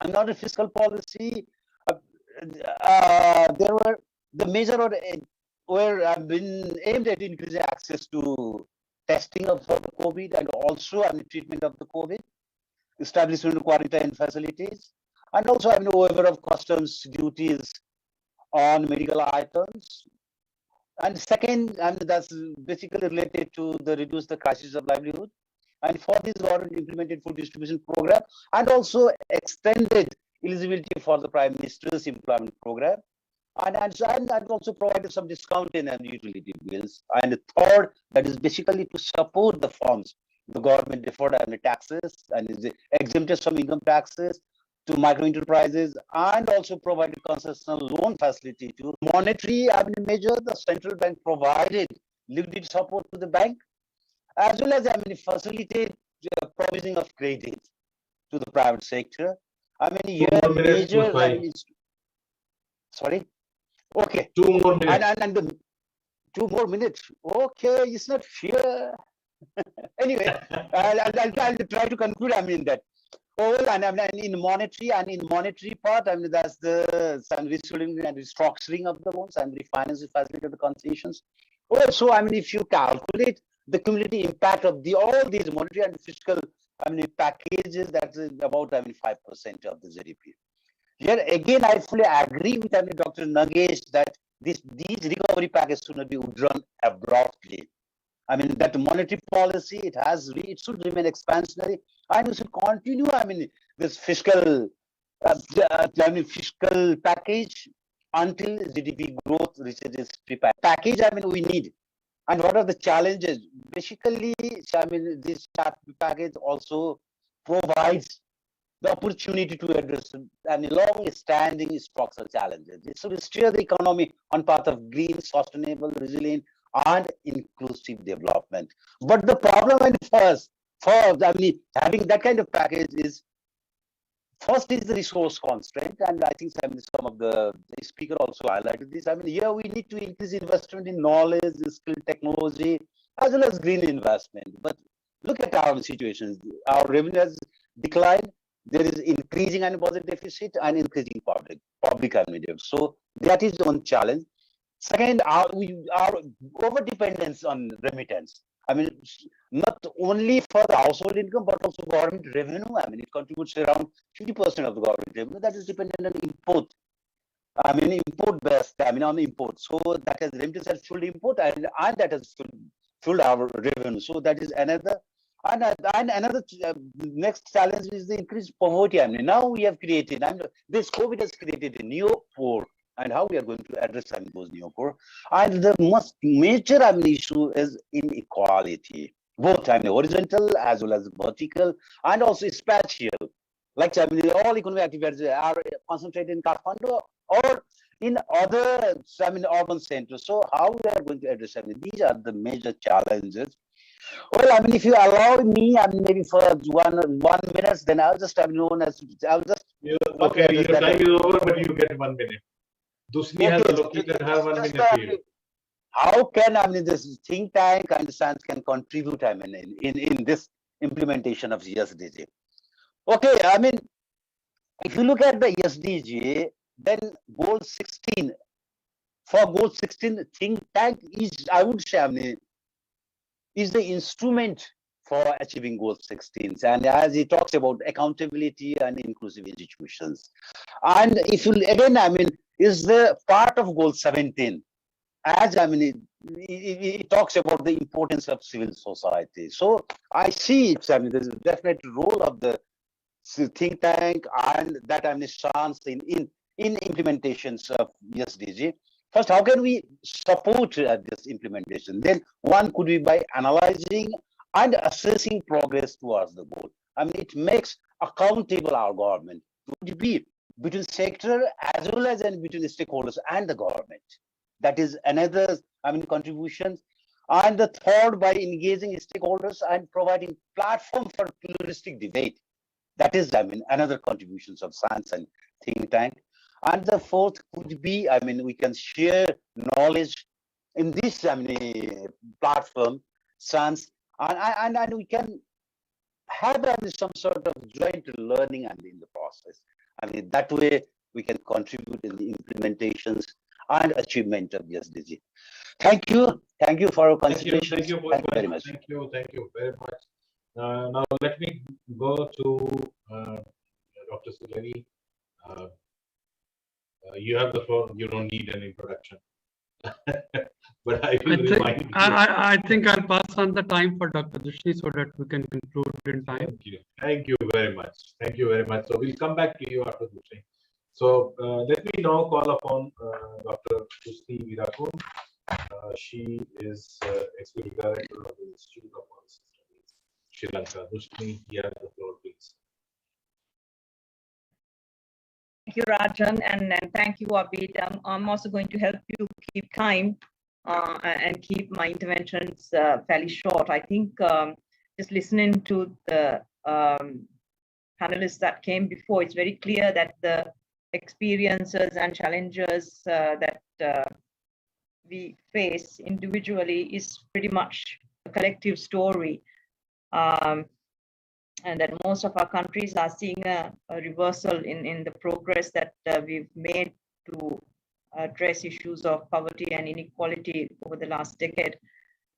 And not a fiscal policy, there were the measure were been aimed at increasing access to testing for the COVID and also treatment of the COVID, establishment of quarantine facilities, and also waiver of customs duties on medical items. And second, that's basically related to the reduce the crisis of livelihood. And for this, government implemented food distribution program and also extended eligibility for the Prime Minister's employment program. And also provided some discount in utility bills. And the third, that is basically to support the firms. The government deferred taxes and is exempted some income taxes to micro enterprises, and also provided concessional loan facility to monetary measure. The central bank provided liquidity support to the bank, as well as facilitate provisioning of credit to the private sector. Sorry. Okay. 2 more minutes. And the 2 more minutes. Okay, it's not fair. Anyway, I'll try to conclude. That. Oh, and in monetary part, that's the some restructuring and restructuring of the loans and refinancing facility of the concessions. Well, so if you calculate the cumulative impact of all these monetary and fiscal packages, that's about 5% of the GDP. Here again, I fully agree with Dr. Nagesh that these recovery packages should not be withdrawn abruptly. That monetary policy, it should remain expansionary, and we should continue. This fiscal fiscal package until GDP growth reaches its package. We need. And what are the challenges? Basically, this package also provides the opportunity to address long-standing structural challenges. It should steer the economy on path of green, sustainable, resilient, and inclusive development. But the problem for having that kind of package is, first is the resource constraint, and I think some of the speaker also highlighted this. Here we need to increase investment in knowledge, skill, technology, as well as green investment. But look at our situations. Our revenue has declined. There is increasing budget deficit and increasing public debt. So that is one challenge. Second, our over dependence on remittance. Not only for the household income, but also government revenue. It contributes around 50% of the government revenue that is dependent on import. Import based. On import. So that has remittance has fueled import, and that has fueled our revenue. So that is another. And another next challenge is the increased poverty. Now we have created. This COVID has created a new poor. And how we are going to address those new poor. And the most major issue is inequality, both horizontal as well as vertical, and also spatial. Like all economic activities are concentrated in Kathmandu or in other urban centers. So how we are going to address these are the major challenges. Well, if you allow me, maybe for one minute, then I'll just okay, your time is over, but you get 1 minute. Dusni has can have 1 minute period. How can this think tank and science can contribute in this implementation of SDG? Okay, if you look at the SDG, then goal 16. For goal 16, think tank is, I would say, is the instrument for achieving goal 16. And as he talks about accountability and inclusive institutions. And if you again, is the part of goal 17. As it talks about the importance of civil society. So I see there's a definite role of the think tank and that chance in implementations of SDG. First, how can we support this implementation? Then one could be by analyzing and assessing progress towards the goal. It makes accountable our government to be between sector as well as between the stakeholders and the government. That is another contribution. And the third, by engaging stakeholders and providing platform for pluralistic debate. That is, I mean, another contributions of science and think tank. And the fourth could be, I mean, we can share knowledge in this, I mean, platform, science, and we can have some sort of joint learning and in the process. I mean, that way we can contribute in the implementations and achievement of the SDG. Thank you for your consideration. Thank you very much. Thank you very much. Now let me go to Dr. Suleni. You have the floor. You don't need an introduction. But I will remind you. I think I'll pass on the time for Dr. Dushni so that we can conclude in time. Thank you very much. Thank you very much. So we'll come back to you after Dushni. So let me now call upon Dr. Dushni Virakun. She is Executive Director of the Institute of Policy Studies, Sri Lanka. Dushni, you have the floor, please. Thank you, Rajan, and thank you, Abid. I'm also going to help you keep time and keep my interventions fairly short. I think just listening to the panelists that came before, it's very clear that the experiences and challenges that we face individually is pretty much a collective story. And that most of our countries are seeing a reversal in the progress that we've made to address issues of poverty and inequality over the last decade.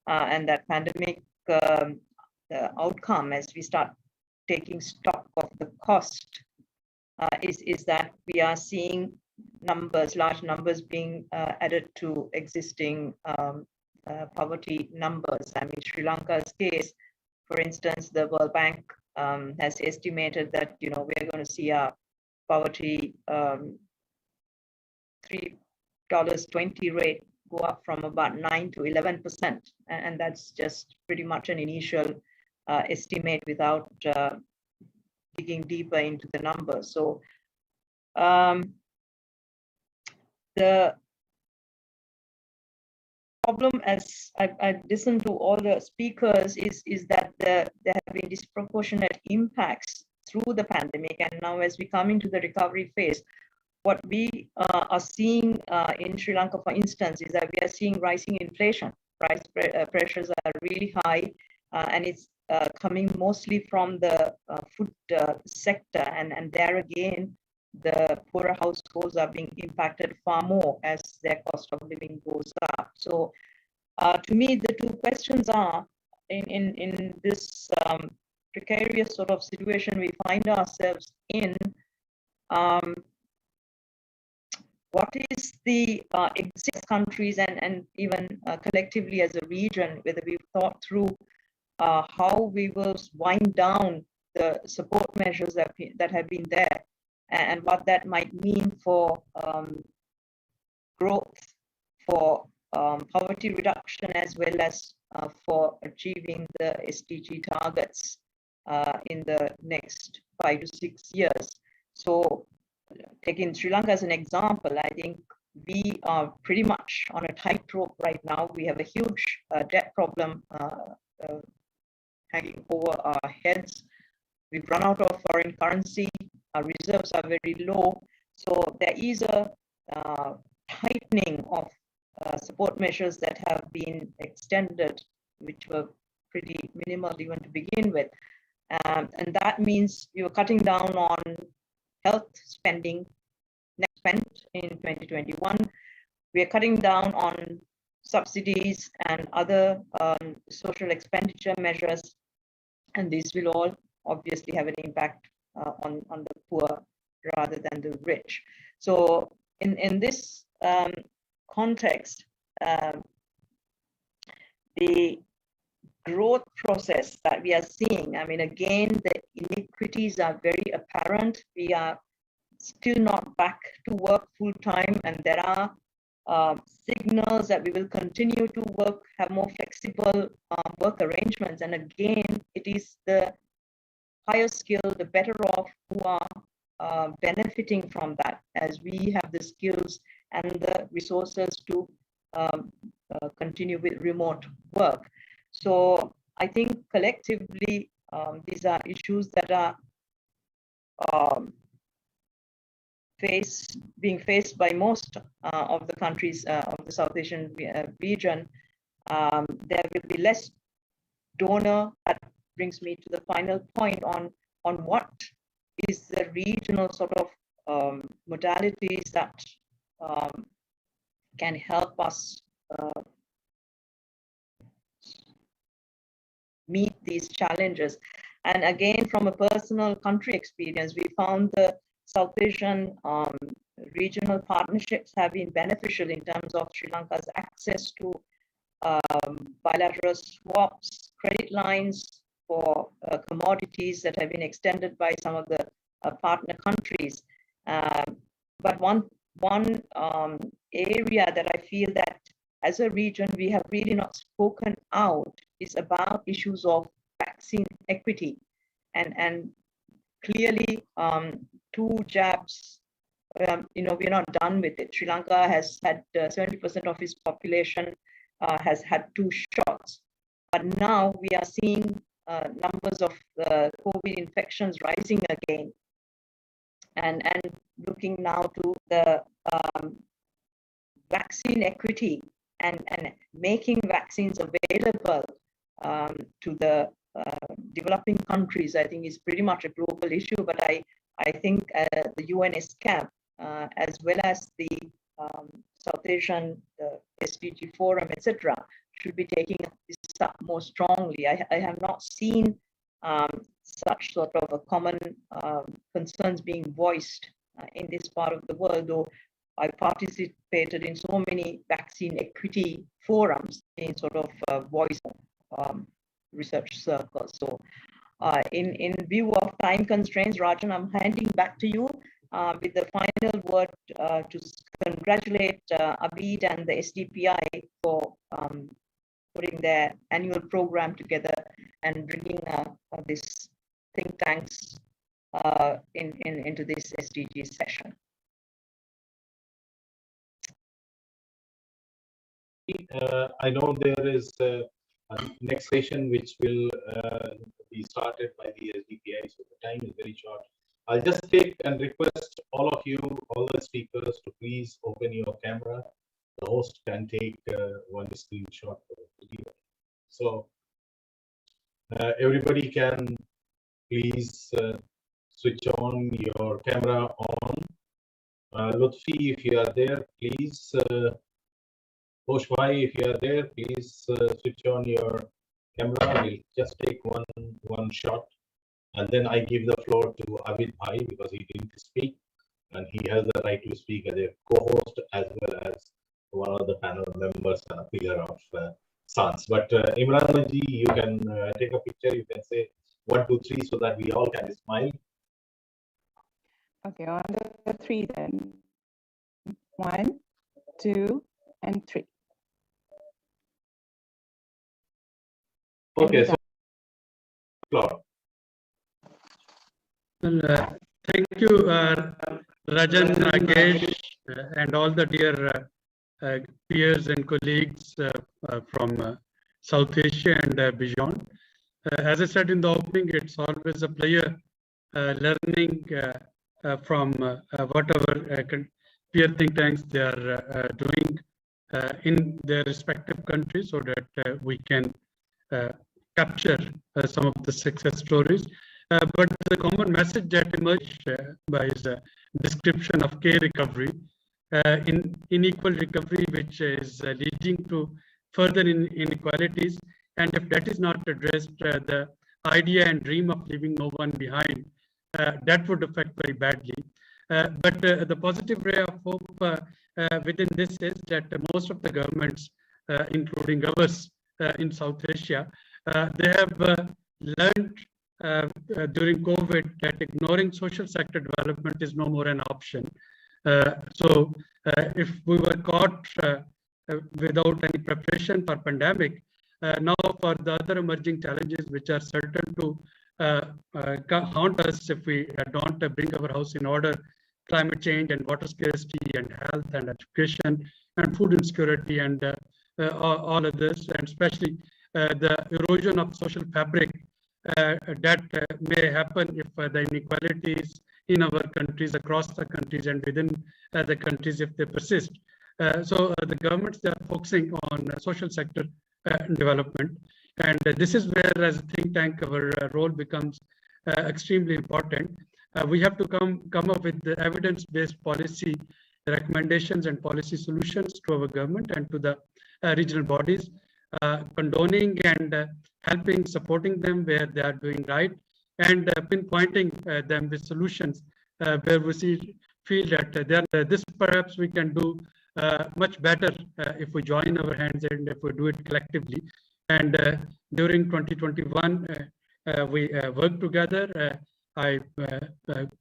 And that pandemic outcome, as we start taking stock of the cost, is that we are seeing large numbers being added to existing poverty numbers. I mean, Sri Lanka's case, for instance, the World Bank has estimated that we are going to see our poverty $3.20 rate go up from about 9 to 11%, and that's just pretty much an initial estimate without digging deeper into the numbers. So the problem, as I've listened to all the speakers, is that there have been disproportionate impacts through the pandemic. And now as we come into the recovery phase, what we are seeing in Sri Lanka, for instance, is that we are seeing rising inflation. Price pressures are really high, and it's coming mostly from the food sector. And there again, the poorer households are being impacted far more as their cost of living goes up. So to me, the two questions are, in this precarious sort of situation we find ourselves in, what is the existing countries and even collectively as a region, whether we've thought through how we will wind down the support measures that have been there, and what that might mean for growth, for poverty reduction, as well as for achieving the SDG targets in the next 5 to 6 years. So taking Sri Lanka as an example, I think we are pretty much on a tightrope right now. We have a huge debt problem hanging over our heads. We've run out of foreign currency. Our reserves are very low. So there is a tightening of support measures that have been extended, which were pretty minimal even to begin with. And that means you're cutting down on health spending next spent in 2021. We are cutting down on subsidies and other social expenditure measures, and these will all obviously have an impact on the poor rather than the rich. So in this context, the growth process that we are seeing, I mean, again, the inequities are very apparent. We are still not back to work full time, and there are signals that we will continue to have more flexible work arrangements. And again, it is the higher skilled, the better off who are benefiting from that, as we have the skills and the resources to continue with remote work. So I think collectively, these are issues that are being faced by most of the countries of the South Asian region, there will be less donor. That brings me to the final point on what is the regional sort of modalities that can help us meet these challenges. And again, from a personal country experience, we found the South Asian regional partnerships have been beneficial in terms of Sri Lanka's access to bilateral swaps, credit lines for commodities that have been extended by some of the partner countries. But one area that I feel that as a region we have really not spoken out is about issues of vaccine equity, and clearly 2 jabs, we're not done with it. Sri Lanka has had 70% of its population has had 2 shots, but now we are seeing numbers of COVID infections rising again, and looking now to the vaccine equity and making vaccines available to the developing countries, I think is pretty much a global issue. But I think the UN SCAP, as well as the South Asian SDG Forum, etc., should be taking this up more strongly. I have not seen such sort of a common concerns being voiced in this part of the world, though I participated in so many vaccine equity forums in sort of voice research circles. So in view of time constraints, Rajan, I'm handing back to you with the final word to congratulate Abid and the SDPI for putting their annual program together and bringing this think tanks into this SDG session. I know there is a next session which will be started by the SDPI, so the time is very short. I'll just take and request all of you, all the speakers, to please open your camera. The host can take one screenshot for the video. So everybody can please switch on your camera on. Lutfi, if you are there, please. Bhai, if you are there, please switch on your camera. We'll just take one shot, and then I give the floor to Abid Bhai because he didn't speak, and he has the right to speak as a co-host as well as one of the panel members and a pillar of SANS. But Imran ji, you can take a picture. You can say 1, 2, 3 so that we all can smile. Okay, on the 3 then. 1, 2, and 3. Okay, so floor. Well, thank you, Rajan, Rakesh, and all the dear peers and colleagues from South Asia and beyond. As I said in the opening, it's always a pleasure learning from whatever peer think tanks they are doing in their respective countries, so that we can capture some of the success stories. But the common message that emerged by the description of K-recovery, in unequal recovery, which is leading to further inequalities, and if that is not addressed, the idea and dream of leaving no one behind, that would affect very badly. But the positive ray of hope within this is that most of the governments, including ours in South Asia, they have learned during COVID that ignoring social sector development is no more an option. So if we were caught without any preparation for pandemic, now for the other emerging challenges which are certain to haunt us if we don't bring our house in order, climate change and water scarcity and health and education and food insecurity and all of this, and especially the erosion of social fabric that may happen if the inequalities in our countries, across the countries and within the countries, if they persist. So the governments, they are focusing on social sector development. And this is where, as a think tank, our role becomes extremely important. We have to come up with the evidence-based policy recommendations and policy solutions to our government and to the regional bodies, condoning and helping, supporting them where they are doing right, and pinpointing them with solutions where we feel that this perhaps we can do much better if we join our hands and if we do it collectively. And during 2021, we work together. I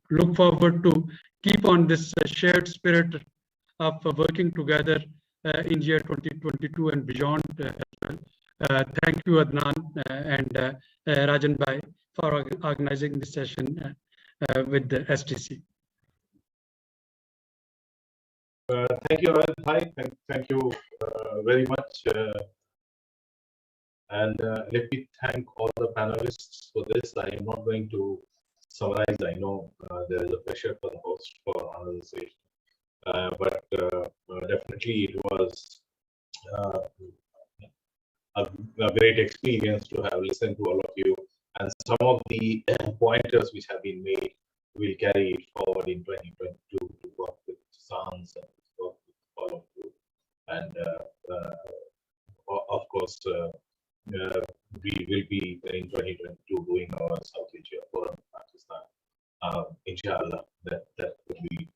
look forward to keep on this shared spirit of working together in year 2022 and beyond as well. Thank you, Adnan and Rajan Bhai, for organizing this session with the STC. Thank you, Rajan Bhai. Thank you very much. And let me thank all the panelists for this. I am not going to summarize. I know there is a pressure for the host for another session. But definitely it was a great experience to have listened to all of you, and some of the pointers which have been made will carry it forward in 2022 to work with SANS and work with follow-through. And of course, we will be in 2022 doing our South Asia Forum, Pakistan. Inshallah, that will be